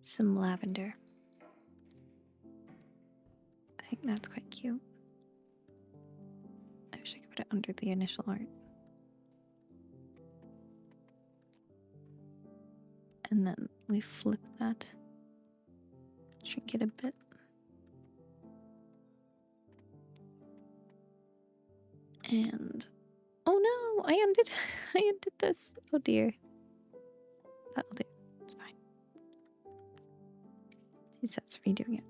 some lavender? I think that's quite cute. I wish I could put it under the initial art. And then we flip that, shrink it a bit. And oh no, I undid this. Oh dear. That'll do. It's fine. He says redoing it.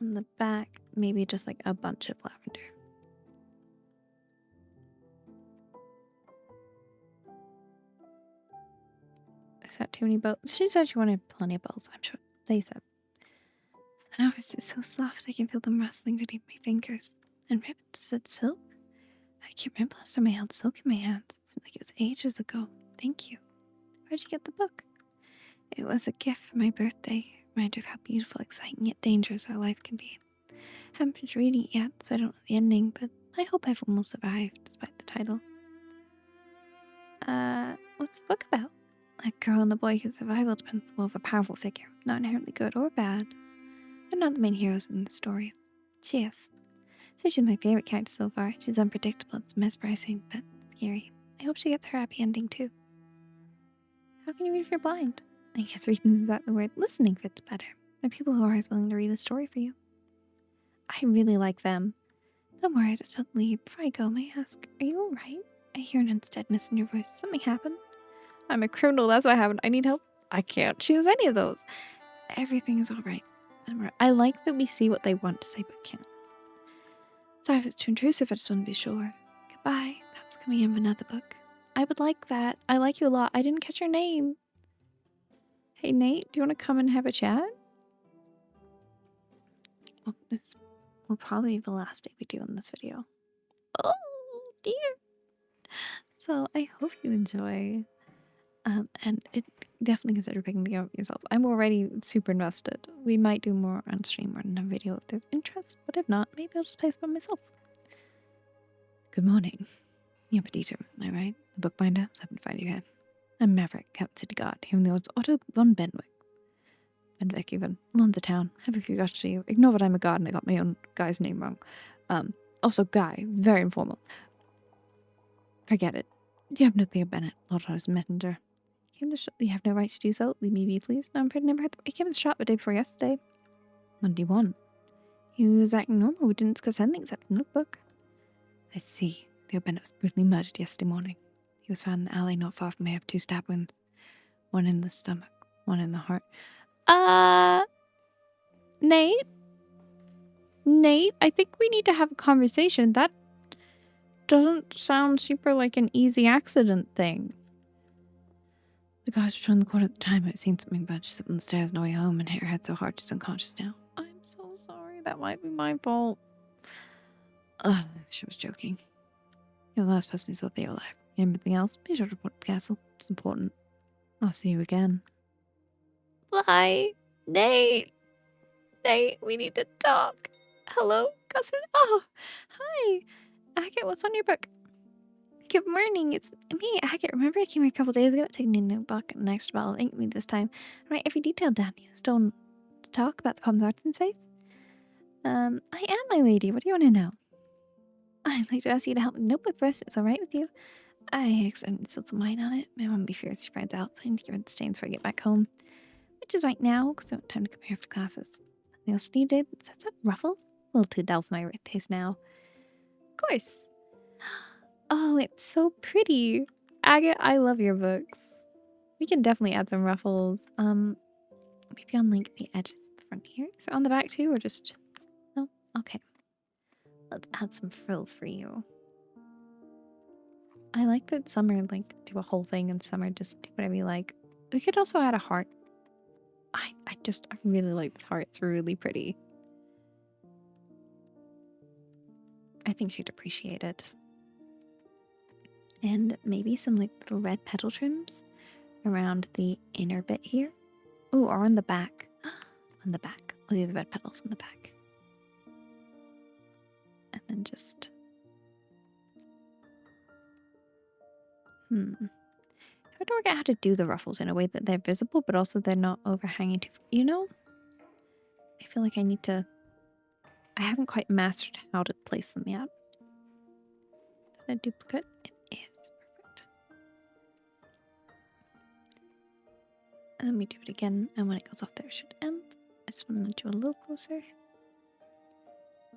On the back, maybe just like a bunch of lavender. Is that too many bows? She said she wanted plenty of bows, I'm sure. They said. Flowers are so soft, I can feel them rustling beneath my fingers. And ribbons, is it silk? I can't remember last time I held silk in my hands. It seemed like it was ages ago. Thank you. Where'd you get the book? It was a gift for my birthday. Reminder of how beautiful, exciting, yet dangerous our life can be. Haven't finished reading it yet, so I don't know the ending, but I hope I've almost survived, despite the title. What's the book about? A girl and a boy whose survival depends on the will of a powerful figure, not inherently good or bad. They're not the main heroes in the stories. She is. So she's my favorite character so far. She's unpredictable, it's mesmerizing, but scary. I hope she gets her happy ending too. How can you read if you're blind? I guess reading is not the word. Listening fits better. There are people who are always willing to read a story for you. I really like them. Don't worry, I just about to leave. Before I go, may I ask, are you alright? I hear an unsteadiness in your voice. Something happened? I'm a criminal, that's what happened. I need help. I can't choose any of those. Everything is alright. I like that we see what they want to say but can't. Sorry if it's too intrusive, I just want to be sure. Goodbye. Perhaps can we have another book? I would like that. I like you a lot. I didn't catch your name. Hey Nate, do you want to come and have a chat? Well, this will probably be the last day we do in this video. Oh dear. So I hope you enjoy. And it definitely consider picking the game up yourself. I'm already super invested. We might do more on stream or in a video if there's interest, but if not, maybe I'll just play this by myself. Good morning. You're PNGtuber, am I right? The bookbinder, so happy to find you here. I'm Maverick, Captain City Guard, here in the Otto von Benwick. And Vic even. Along the town. Have a few guys to you. Ignore that I'm a god and I got my own guy's name wrong. Also guy. Very informal. Forget it. You have no Theo Bennett, Lord Horace Messenger. You have no right to do so. Leave me be, please. No, I'm pretty never had. He came to the shop the day before yesterday. What do you want? He was acting normal. We didn't discuss anything except the notebook. I see. Theo Bennett was brutally murdered yesterday morning. He was found in an alley not far from here with 2 stab wounds. One in the stomach, one in the heart. Nate? Nate, I think we need to have a conversation. That doesn't sound super like an easy accident thing. The guys were turned the corner at the time. I'd seen something bad. She slipped on the stairs on the way home and hit her head so hard she's unconscious now. I'm so sorry. That might be my fault. She was joking. You're the last person who saw Theo alive. Anything else? Be sure to report to the castle. It's important. I'll see you again. Bye. Nate, we need to talk. Hello, cousin. Oh, hi. Agate, what's on your book? Good morning. It's me, Agate. Remember I came here a couple days ago, taking a notebook and an extra bottle of ink with me this time. Write every detail down. You still want to talk about the Palm's arts in space? I am, my lady. What do you want to know? I'd like to ask you to help with the notebook first. It's all right with you. I accidentally spilled some wine on it. My mom will be furious if she finds out. I need to give her the stains before I get back home. Which is right now, because I don't have time to come here after classes. Anything else needed? Set up ruffles? A little too dull for my taste now. Of course. Oh, it's so pretty. Agate, I love your books. We can definitely add some ruffles. Maybe on like the edges of the front here. Is it on the back too, or just... No? Okay. Let's add some frills for you. I like that some are like do a whole thing and some are just do whatever you like. We could also add a heart. I really like this heart. It's really pretty. I think she'd appreciate it. And maybe some like little red petal trims around the inner bit here. Ooh, or on the back. On the back. I'll do the red petals on the back. And then just... So I don't forget how to do the ruffles in a way that they're visible, but also they're not overhanging too... You know? I feel like I need to... I haven't quite mastered how to place them yet. Is that a duplicate? It is. Perfect. And then we do it again, and when it goes off there, it should end. I just want to do a little closer.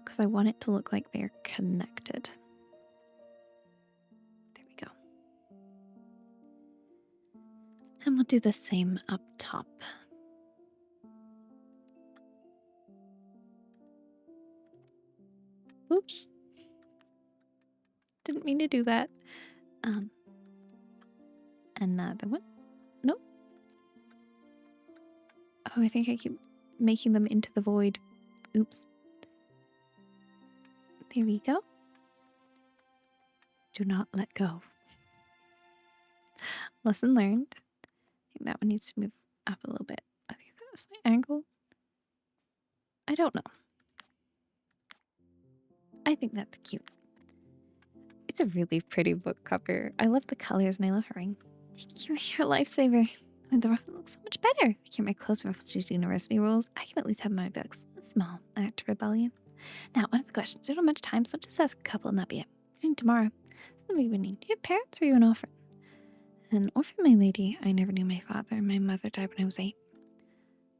Because I want it to look like they're connected. There we go. And we'll do the same up top. Oops. Didn't mean to do that. Another one. Nope. Oh, I think I keep making them into the void. Oops. There we go. Do not let go. Lesson learned. I think that one needs to move up a little bit. I think that's the angle. I don't know. I think that's cute. It's a really pretty book cover. I love the colors and I love her ring. Thank you, you're a lifesaver. And the ruffle looks so much better. I keep my clothes ruffles due to university rules. I can at least have my books. A small act of rebellion. Now, one of the questions. I don't have much time, so I'll just ask a couple and that'll be it. Tomorrow. Do you have parents or are you an orphan? An orphan, my lady. I never knew my father. My mother died when I was 8.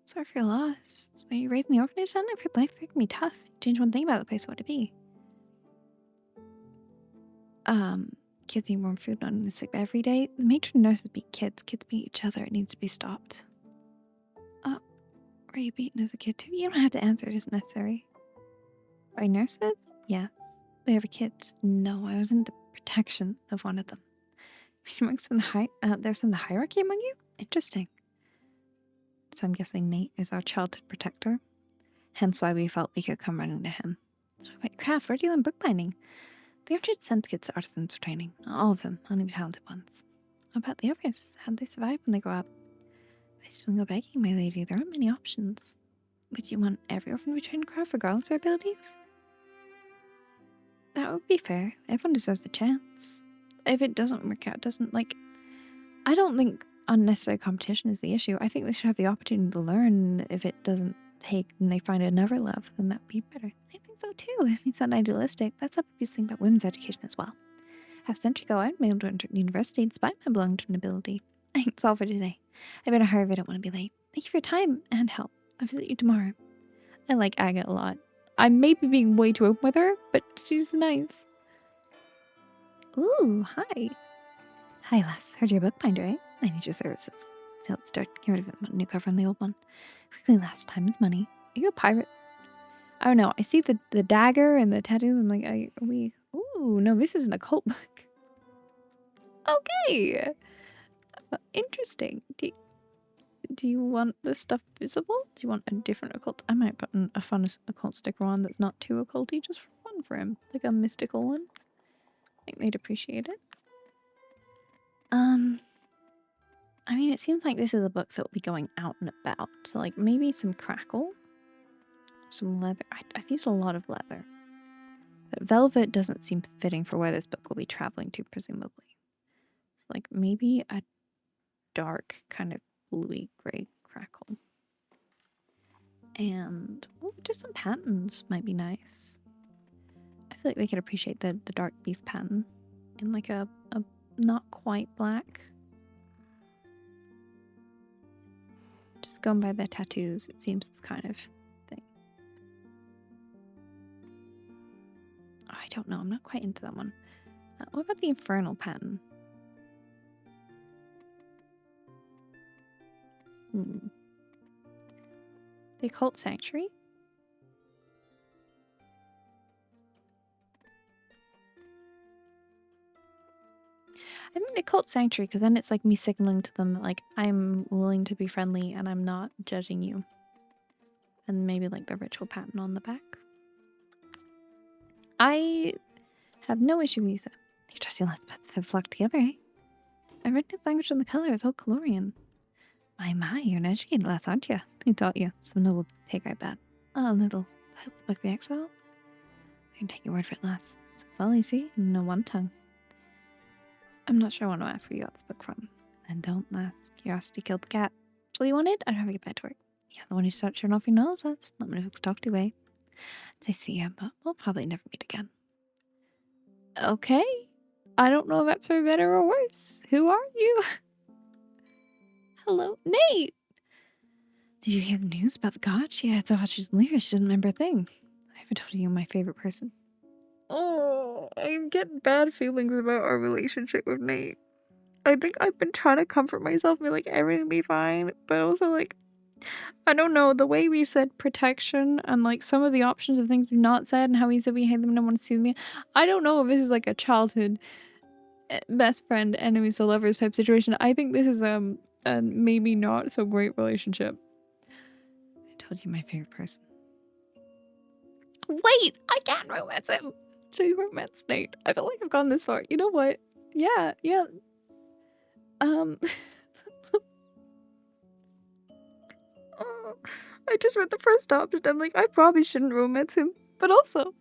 Sorry for your loss. So were you raised in the orphanage then? I've heard life there can be tough. Change one thing about the place, what would it be? Kids need warm food, not in the sick bed every day. The matron nurses beat kids. Kids beat each other. It needs to be stopped. Were you beaten as a kid too? You don't have to answer. It isn't necessary. By nurses? Yes. They have a kid? No, I was in the protection of one of them. There's some of the hierarchy among you? Interesting. So I'm guessing Nate is our childhood protector. Hence why we felt we could come running to him. So wait, Craft, where do you learn bookbinding? The orchard sends kids to artisans for training. Not all of them, only the talented ones. How about the others? How do they survive when they grow up? I still go begging, my lady. There aren't many options. Would you want every orphan to be trained craft regardless of their abilities? That would be fair. Everyone deserves a chance. If it doesn't work out, I don't think unnecessary competition is the issue. I think they should have the opportunity to learn. If it doesn't take and they find another love, then that would be better. I think so too. I mean, it's not idealistic. That's a obvious thing about women's education as well. Half a century ago, I'd been able to enter university despite my belonging to nobility. I think it's all for today. I better hurry if I don't want to be late. Thank you for your time and help. I'll visit you tomorrow. I like Agate a lot. I may be being way too open with her, but she's nice. Ooh, hi. Hi, lass. Heard you're a bookbinder, eh? I need your services. So let's start. Get rid of it. Put a new cover on the old one. Quickly, last time is money. Are you a pirate? I don't know. I see the dagger and the tattoos. I'm like, are we... Ooh, no, this isn't a cult book. Okay. Interesting. Do you want this stuff visible? Do you want a different occult? I might put a fun occult sticker on that's not too occulty, just for fun for him. Like a mystical one. I think they'd appreciate it. I mean, it seems like this is a book that will be going out and about. So, like, maybe some crackle. Some leather. I've used a lot of leather. But velvet doesn't seem fitting for where this book will be traveling to, presumably. So, like, maybe a dark kind of bluey gray crackle. And just some patterns might be nice. I feel like they could appreciate the dark beast pattern in like a not quite black. Just going by their tattoos, it seems this kind of thing. Oh, I don't know. I'm not quite into that one. What about the infernal pattern? The occult sanctuary? I think the occult sanctuary, because then it's like me signaling to them that like I'm willing to be friendly and I'm not judging you. And maybe like the ritual pattern on the back. I have no issue with Lisa. You trust your let's have flocked together, eh? I read this language on the color is old Calorian. My, you're an educated lass, aren't you? Who taught you? Some noble pig, I bet. A little. Like the exile? I can take your word for it, lass. It's well easy, no one tongue. I'm not sure I want to ask where you got this book from. And don't, lass. Curiosity killed the cat. That's all you wanted? I'd have to get back to work. You're the one who started showing off your nose. That's not many folks talk to, eh? I see you, but we'll probably never meet again. Okay. I don't know if that's for better or worse. Who are you? Hello, Nate! Did you hear the news about the god? Yeah, it's so hot she's leaving. She doesn't remember a thing. I haven't told you my favorite person. Oh, I'm getting bad feelings about our relationship with Nate. I think I've been trying to comfort myself and be like, everything will be fine. But also, like, I don't know, the way we said protection and, like, some of the options of things we've not said and how we said we hate them and don't want to see them. I don't know if this is, like, a childhood best friend, enemies to lovers type situation. I think this is, a maybe not so great relationship. I told you my favorite person. Wait! I can't romance him! Should you romance Nate? I feel like I've gone this far. You know what? Yeah. Oh, I just read the first option. I'm like, I probably shouldn't romance him. But also,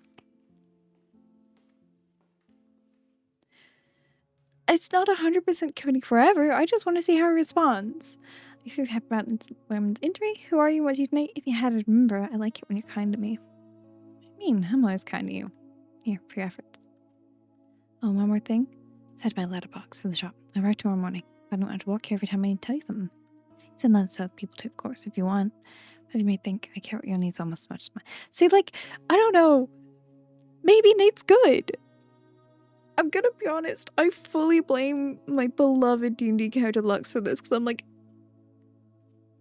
it's not 100% committing forever. I just want to see how he responds. You see the happy mountains women's injury? Who are you? What do you think? If you had to remember, I like it when you're kind to me. What do you mean? I'm always kind to you. Here, for your efforts. Oh, one more thing. Set my letterbox for the shop. I arrive tomorrow morning. I don't have to walk here every time I need to tell you something. Send that to people too, of course, if you want. But you may think I care what your needs almost as much as mine. See, like, I don't know. Maybe Nate's good. I'm gonna be honest. I fully blame my beloved D&D character Lux for this, because I'm like,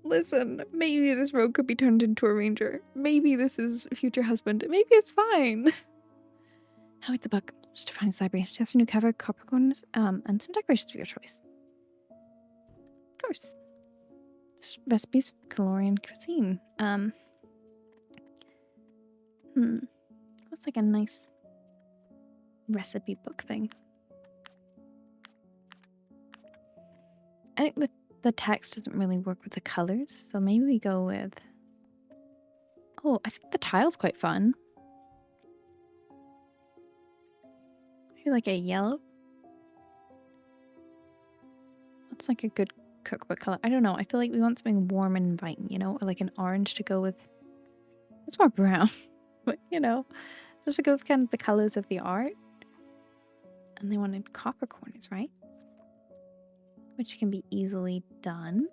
listen, maybe this rogue could be turned into a ranger. Maybe this is future husband. Maybe it's fine. How with the book? Just to find a library. Just a new cover, copper corners, and some decorations of your choice. Of course. Recipes for Calorian cuisine. What's like a nice recipe book thing? I think the text doesn't really work with the colors, so maybe we go with... Oh, I think the tile's quite fun. Maybe like a yellow? What's like a good cookbook color. I don't know. I feel like we want something warm and inviting, you know, or like an orange to go with. It's more brown, but you know, just to go with kind of the colors of the art. And they wanted copper corners, right? Which can be easily done.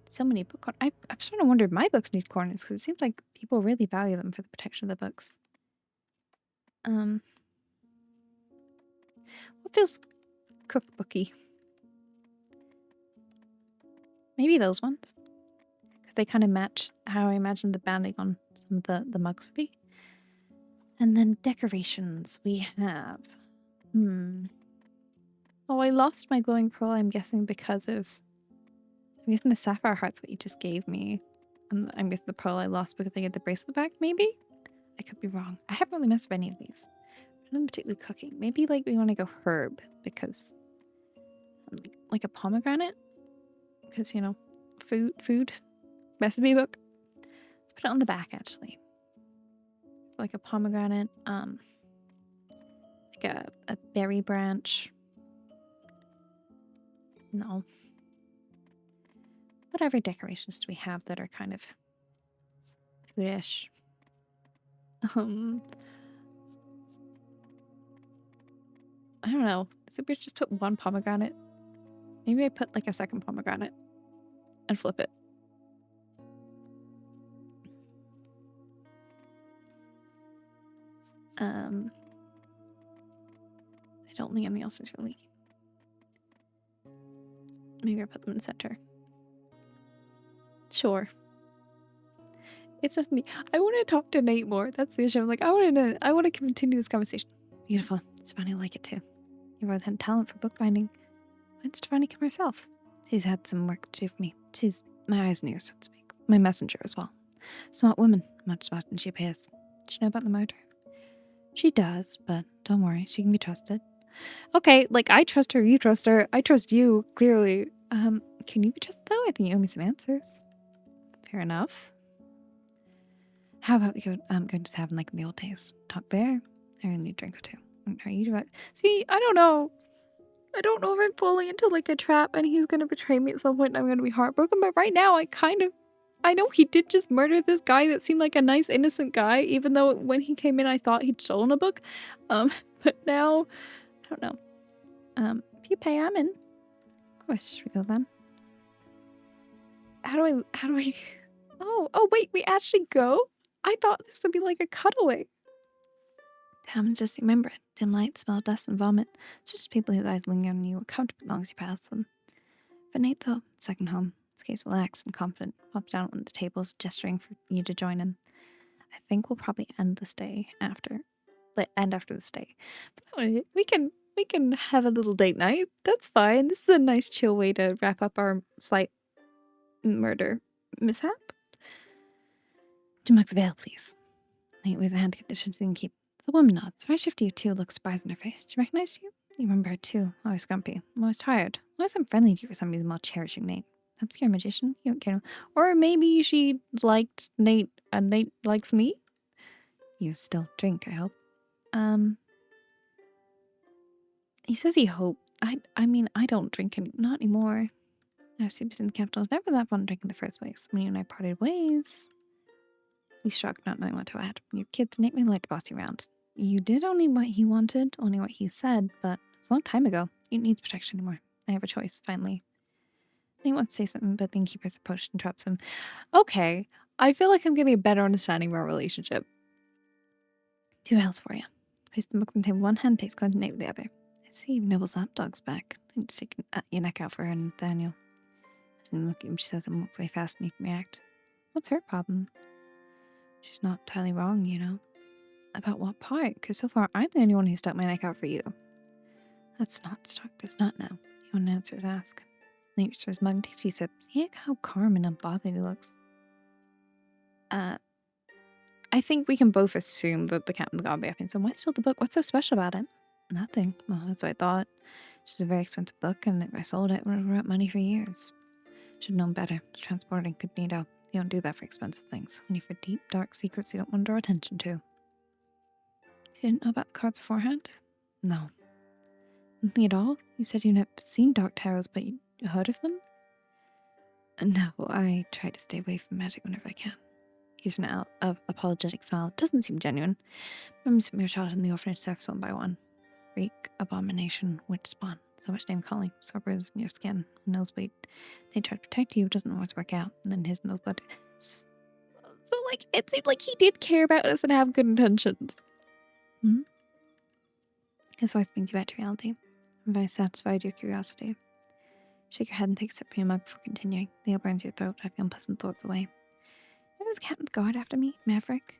So many book corners. I'm starting to wonder if my books need corners because it seems like people really value them for the protection of the books. What feels cookbooky? Maybe those ones. Because they kind of match how I imagine the banding on some of the mugs would be. And then decorations we have. Oh, I lost my glowing pearl, I'm guessing because of... I'm guessing the sapphire heart's what you just gave me. And I'm guessing the pearl I lost because I get the bracelet back, maybe? I could be wrong. I haven't really messed with any of these. I'm particularly cooking. Maybe like we want to go herb because... like a pomegranate? Because, you know, food. Recipe book. Let's put it on the back, actually. Like a pomegranate. Like a berry branch. No. Whatever decorations do we have that are kind of foodish? I don't know. So we just put one pomegranate. Maybe I put like a second pomegranate and flip it. I don't think anything else is really. Maybe I put them in the center. Sure. It's just me. I want to talk to Nate more. That's the issue. I'm like, I want to continue this conversation. Beautiful. Stefani will like it too. You've always had talent for bookbinding. Why did Stefani come herself? She's had some work to do for me. She's my eyes and ears, so to speak. My messenger as well. Smart woman. Much smarter than she appears. Does she know about the murder? She does, but don't worry. She can be trusted. Okay, like I trust her, you trust her. I trust you, clearly. Can you be trusted though? I think you owe me some answers. Fair enough. How about we go just having like in the old days? Talk there. I really need a drink or two. Are you direct? See, I don't know. I don't know if I'm falling into like a trap and he's gonna betray me at some point and I'm gonna be heartbroken, but right now I know he did just murder this guy that seemed like a nice innocent guy, even though when he came in I thought he'd stolen a book. But now I don't know. If you pay, I'm in. Of course, should we go then? How do I Oh wait, we actually go? I thought this would be like a cutaway. Happens just remember it. Dim light, smell, dust, and vomit. It's just people whose eyes linger on you are comfortable as long as you pass them. For Nate, though, second home. His case relaxed and confident, popped down on the tables, gesturing for you to join him. I think we'll probably end this day after. End after this day. But no, we can have a little date night. That's fine. This is a nice chill way to wrap up our slight murder mishap. 2 mugs of ale, please. Nate waves a hand to get the dishes and keep. The woman nods. Right shift to you too, looks surprised on her face. She recognized you? You remember her too. Always grumpy. Always tired. Always unfriendly to you for some reason while cherishing Nate. Obscure magician? You don't care. Or maybe she liked Nate and Nate likes me? You still drink, I hope. He says he hoped. I mean, I don't drink not anymore. Our sleeps in the capital was never that fun to drink in the first place. When you and I parted ways. He's shocked not knowing what to add. Your kids, Nate may like to boss you around. You did only what he wanted, only what he said, but it was a long time ago. You don't need protection anymore. I have a choice, finally. Nate wants to say something, but the innkeeper's approach interrupts him. Okay, I feel like I'm getting a better understanding of our relationship. 2 ales for you. Place the book on the table one hand, takes going to Nate with the other. I see you've Nibble's lapdog's back. Don't stick your neck out for her, Nathaniel. She doesn't look at him, she says and walks away fast and you can react. What's her problem? She's not entirely wrong, you know. About what part? Because so far I'm the only one who stuck my neck out for you. Let's not start this nut now. You want answers, ask. Nate reaches for his mug and takes a few sips. Heck, how calm and unbothered he looks. I think we can both assume that the captain's gonna be happy. So why steal the book? What's so special about it? Nothing. Well, that's what I thought. It's just a very expensive book, and if I sold it, it would have brought money for years. Should have known better. Transporting incognito. You don't do that for expensive things. Only for deep, dark secrets you don't want to draw attention to. You didn't know about the cards beforehand? No. Nothing at all? You said you'd never seen dark tarots, but you heard of them? No, I try to stay away from magic whenever I can. He's an apologetic smile. Doesn't seem genuine. Memories from your childhood in the orphanage surface one by one. Freak, abomination, witch spawn. So much name calling. Sore bruises in your skin. Nosebleed. They try to protect you, doesn't always work out. And then his nosebleed. So, like, it seemed like he did care about us and have good intentions. Hmm? His voice brings you back to reality. I'm very satisfied with your curiosity. Shake your head and take a sip from your mug before continuing. The ale burns your throat. I feel unpleasant thoughts away. Is the captain's guard after me, Maverick?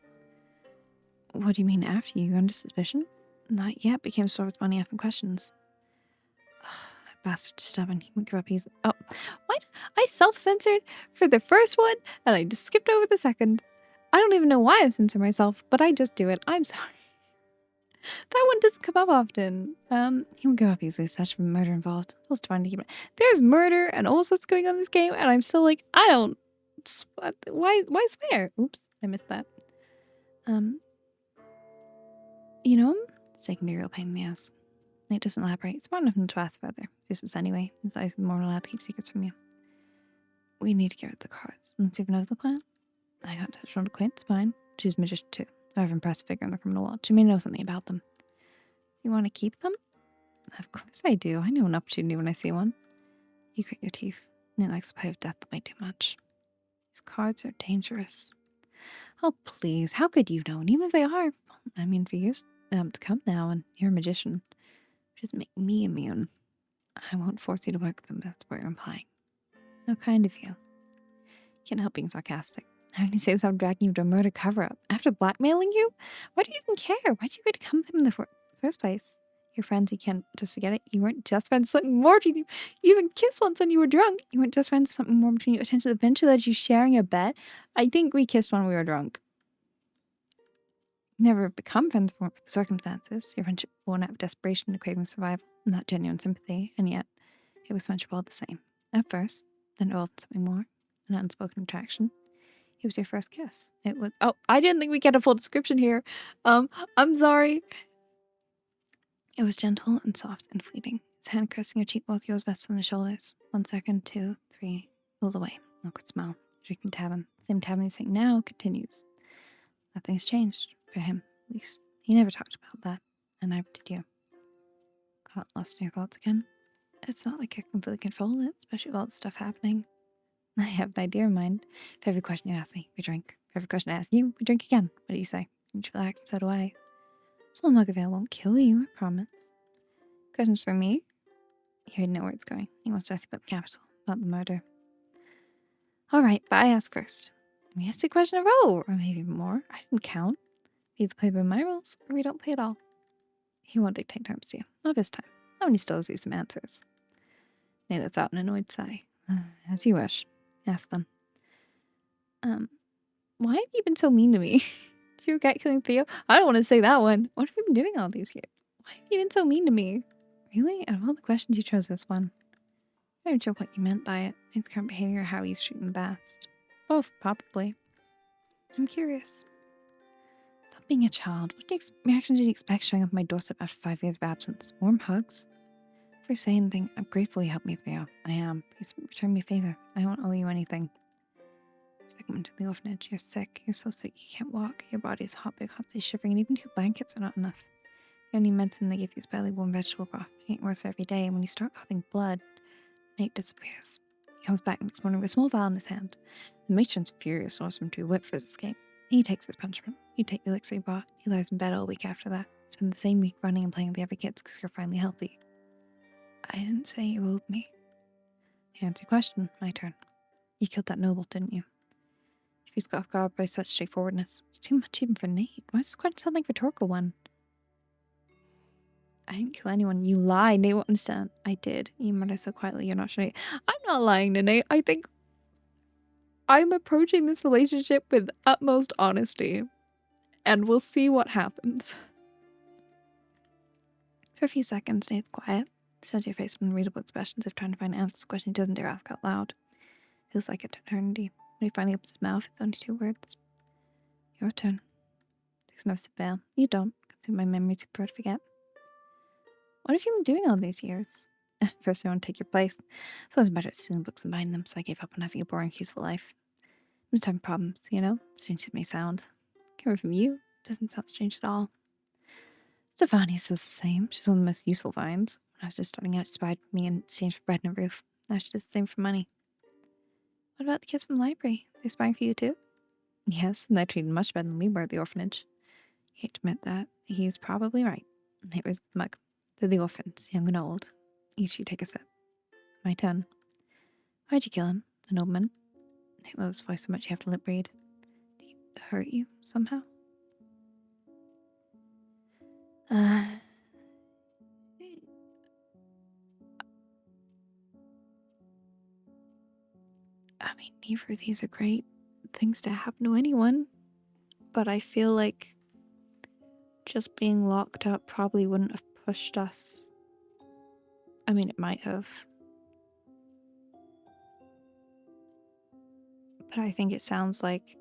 What do you mean after you? You're under suspicion? Not yet. Became sore responding asking questions. That bastard's stubborn. He won't give up easy. Oh, what? I self-censored for the first one, and I just skipped over the second. I don't even know why I censor myself, but I just do it. I'm sorry. That one doesn't come up often. He won't give up easily, especially with murder involved. I was trying to keep it. There's murder and all sorts going on in this game, and I'm still like, I don't. Why swear? Oops, I missed that. You know him? It's taking me a real pain in the ass. Nate doesn't elaborate. Smart enough not to ask further. Useless anyway. His eyes are more than allowed to keep secrets from you. We need to get rid of the cards. Let's even know the plan. I got touched on to Quint. It's fine. She's a magician too. I have an impressive figure in the criminal world. She may know something about them. Do you want to keep them? Of course I do. I know an opportunity when I see one. You grit your teeth. Nate likes to play with death way too much. These cards are dangerous. Oh, please. How could you know? And even if they are, I mean, for years to come now, and you're a magician, just make me immune. I won't force you to work with them. That's what you're implying. How kind of you. Can't help being sarcastic. How can you say this after dragging you to a murder cover-up? After blackmailing you? Why do you even care? Why did you agree to come with him in the first place? Your friends, you can't just forget it. You weren't just friends. Something more between you. You even kissed once when you were drunk. You weren't just friends. Something more between you. Attention eventually led you sharing a bed. I think we kissed when we were drunk. Never become friends for the circumstances. Your friendship born out of desperation and a craving survival, not genuine sympathy, and yet it was friendship all the same. At first, then it evolved something more, an unspoken attraction. It was your first kiss. It was. Oh, I didn't think we get a full description here. I'm sorry. It was gentle and soft and fleeting. His hand caressing your cheek while yours rested on his shoulders. 1 second, 2, 3, pulls away. Awkward smile. Drinking tavern. Same tavern you're saying now continues. Nothing's changed. For him, at least. He never talked about that. And neither did you. Got lost in your thoughts again? It's not like I can completely control it, especially with all the stuff happening. I have an idea in mind. For every question you ask me, we drink. For every question I ask you, we drink again. What do you say? You should relax, and so do I. Small mug of ale won't kill you, I promise. Questions for me? He already know where it's going. He wants to ask about the capital, about the murder. Alright, but I ask first. We ask a question in a row, or maybe more. I didn't count. We either play by my rules, or we don't play at all. He won't dictate terms to you. Not this time. Not when he still owes you some answers. Nate lets out an annoyed sigh. As you wish. Ask them. Why have you been so mean to me? Did you regret killing Theo? I don't want to say that one. What have you been doing all these years? Why have you been so mean to me? Really? Out of all the questions, you chose this one. I'm not sure what you meant by it. His current behavior or how he's treating the best. Both, probably. I'm curious. Stop being a child. What reaction did you expect showing up on my doorstep after 5 years of absence? Warm hugs? For saying anything, I'm grateful you helped me, Theo. I am. Please return me a favor. I won't owe you anything. Second one to the orphanage. You're sick. You're so sick you can't walk. Your body is hot, but you're constantly shivering, and even 2 blankets are not enough. The only medicine they give you is barely warm vegetable broth. It's getting worse for every day, and when you start coughing blood, Nate disappears. He comes back next morning with a small vial in his hand. The matron's furious, orders him to whip for his escape. He takes his punishment. You take the elixir he brought. He lies in bed all week after that. Spend the same week running and playing with the other kids because you're finally healthy. I didn't say you owed me. Answer your question. My turn. You killed that noble, didn't you? She's got off guard by such straightforwardness. It's too much even for Nate. Why does this question sound like a rhetorical one? I didn't kill anyone. You lied. Nate won't understand. I did. You murdered so quietly you're not sure. I'm not lying to Nate. I think I'm approaching this relationship with utmost honesty. And we'll see what happens. For a few seconds, Nate's quiet. Shows your face with unreadable expressions of trying to find answers to a question he doesn't dare ask out loud. Feels like eternity. When he finally opens his mouth, it's only 2 words. Your turn. Takes another sip of ale. You don't. Consume my memories you prefer to forget. What have you been doing all these years? First, I want to take your place. So I was better at stealing books and buying them, so I gave up on having a boring, peaceful life. I'm just having problems, you know? Strange as it may sound. Coming from you, it doesn't sound strange at all. Stefania says the same. She's one of the most useful vines. When I was just starting out, she spied me in exchange for bread and a roof. Now she does the same for money. What about the kids from the library? They spying for you too? Yes, and they're treated much better than we were at the orphanage. I hate to admit that. He's probably right. Here is the mug. They're the orphans, young and old. Each you take a sip. My turn. Why'd you kill him? The nobleman? I hate Love's voice so much you have to lip read. Did he hurt you somehow? I mean, neither of these are great things to happen to anyone, but I feel like just being locked up probably wouldn't have pushed us. I mean, it might have. But I think it sounds like,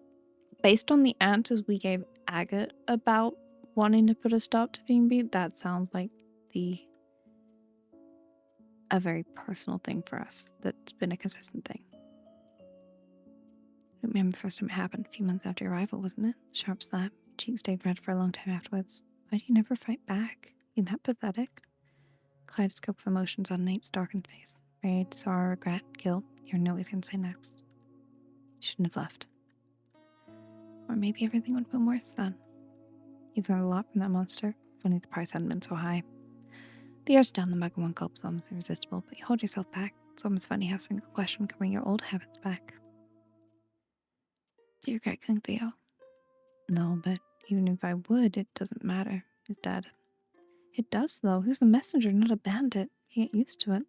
based on the answers we gave Agate about wanting to put a stop to being beat, that sounds like a very personal thing for us that's been a consistent thing. I remember the first time it happened, a few months after your arrival, wasn't it? Sharp slap. Cheeks stayed red for a long time afterwards. Why do you never fight back? You're that pathetic. Kaleidoscope of emotions on Nate's darkened face. Rage, sorrow, regret, guilt. You never know what he's going to say next. You shouldn't have left. Or maybe everything would have been worse then. You've learned a lot from that monster. If only the price hadn't been so high. The urge down the mug in one gulp is almost irresistible, but you hold yourself back. It's almost funny how a single question can bring your old habits back. Do you regret killing Theo? No, but even if I would, it doesn't matter. He's dead. It does, though. He was a messenger, not a bandit. You get used to it.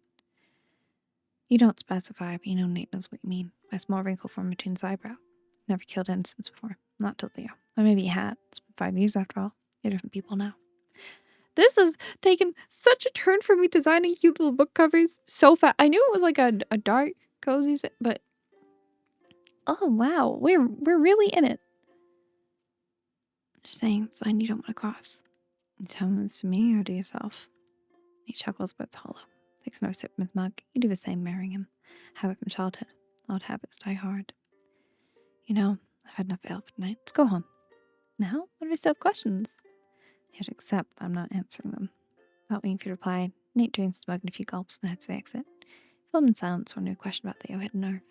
You don't specify, but you know Nate knows what you mean. A small wrinkle formed between his eyebrows. Never killed innocents before. Not till Theo. Or maybe he had. It's been 5 years after all. You're different people now. This has taken such a turn for me designing cute little book covers so fast. I knew it was like a dark, cozy, but oh wow, we're really in it. Just saying, sign you don't want to cross. You tell this to me or to yourself. He chuckles, but it's hollow. Takes another sip from his mug. You do the same, marrying him. Habit from childhood. Odd habits die hard. You know, I've had enough ale for tonight. Let's go home. Now? What if we still have questions? You have to accept that I'm not answering them. Without waiting for you to reply, Nate drains his mug in a few gulps and heads to the exit. Film in silence when a new question about Theo hit a nerve.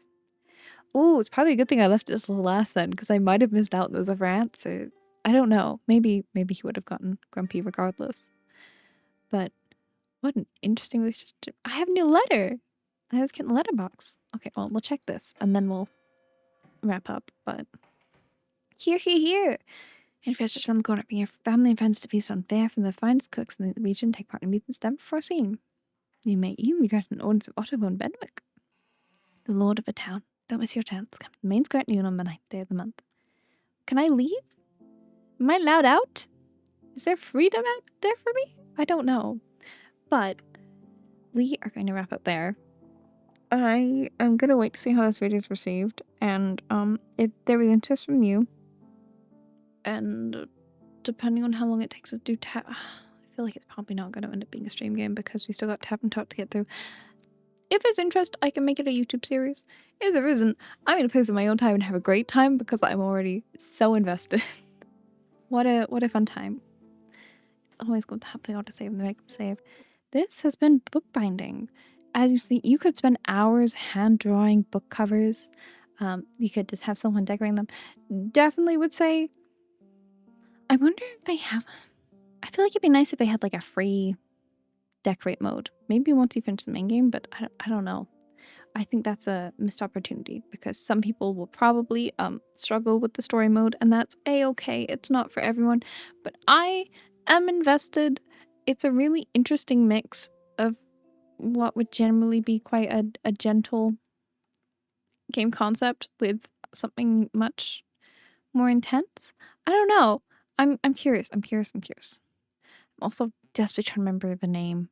Ooh, it's probably a good thing I left it as the last then, because I might have missed out on those other answers. I don't know. Maybe he would have gotten grumpy regardless. But what an interesting relationship. I have a new letter. I just get in the letterbox. Okay, well, we'll check this and then we'll wrap up. But here. And fish just around the corner, bring your family and friends to feast on fare from the finest cooks in the region. Take part in meetings never before seen. You may even be granted an audience of Otto von Benwick, the lord of a town. Don't miss your chance. Come to the main square at noon on the 9th day of the month. Can I leave? Am I allowed out? Is there freedom out there for me? I don't know. But we are going to wrap up there. I am going to wait to see how this video is received. And if there is interest from you, and depending on how long it takes us to do tap, I feel like it's probably not going to end up being a stream game because we still got Tap and Talk to get through. If there's interest, I can make it a YouTube series. If there isn't, I'm going to play this in my own time and have a great time because I'm already so invested. What a fun time. It's always good to have the to save and the make them save. This has been Bookbinding. As you see, you could spend hours hand drawing book covers. You could just have someone decorating them. Definitely would say, I wonder if they have, I feel like it'd be nice if they had like a free decorate mode. Maybe once you finish the main game, but I don't know. I think that's a missed opportunity because some people will probably struggle with the story mode, and that's a-okay. It's not for everyone, but I am invested. It's a really interesting mix of what would generally be quite a gentle game concept with something much more intense. I don't know. I'm curious. I'm also desperately trying to remember the name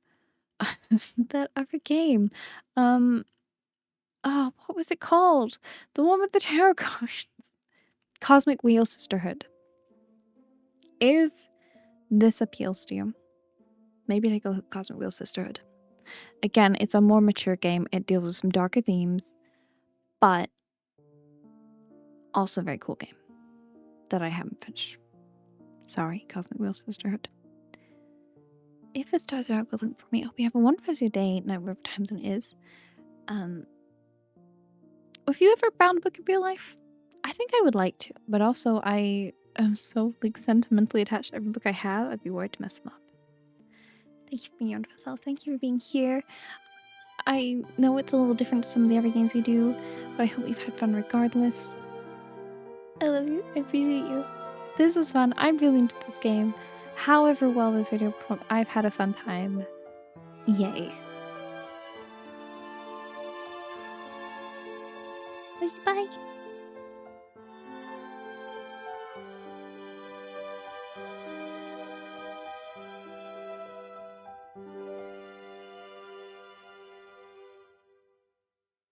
of that other game. Oh, what was it called? The one with the tarot cards. Cosmic Wheel Sisterhood. If this appeals to you, maybe take a look at Cosmic Wheel Sisterhood. Again, it's a more mature game. It deals with some darker themes, but also a very cool game that I haven't finished. Sorry, Cosmic Wheel Sisterhood. If it starts out, go look for me. I hope you have a wonderful day, night, whatever time zone is. If you ever bound a book in real life, I think I would like to, but also I am so sentimentally attached to every book I have. I'd be worried to mess them up. Thank you for being your wonderful self. Thank you for being here. I know it's a little different to some of the other games we do, but I hope you've had fun regardless. I love you. I appreciate you. This was fun. I'm really into this game. However well this video performed, I've had a fun time. Yay. Bye.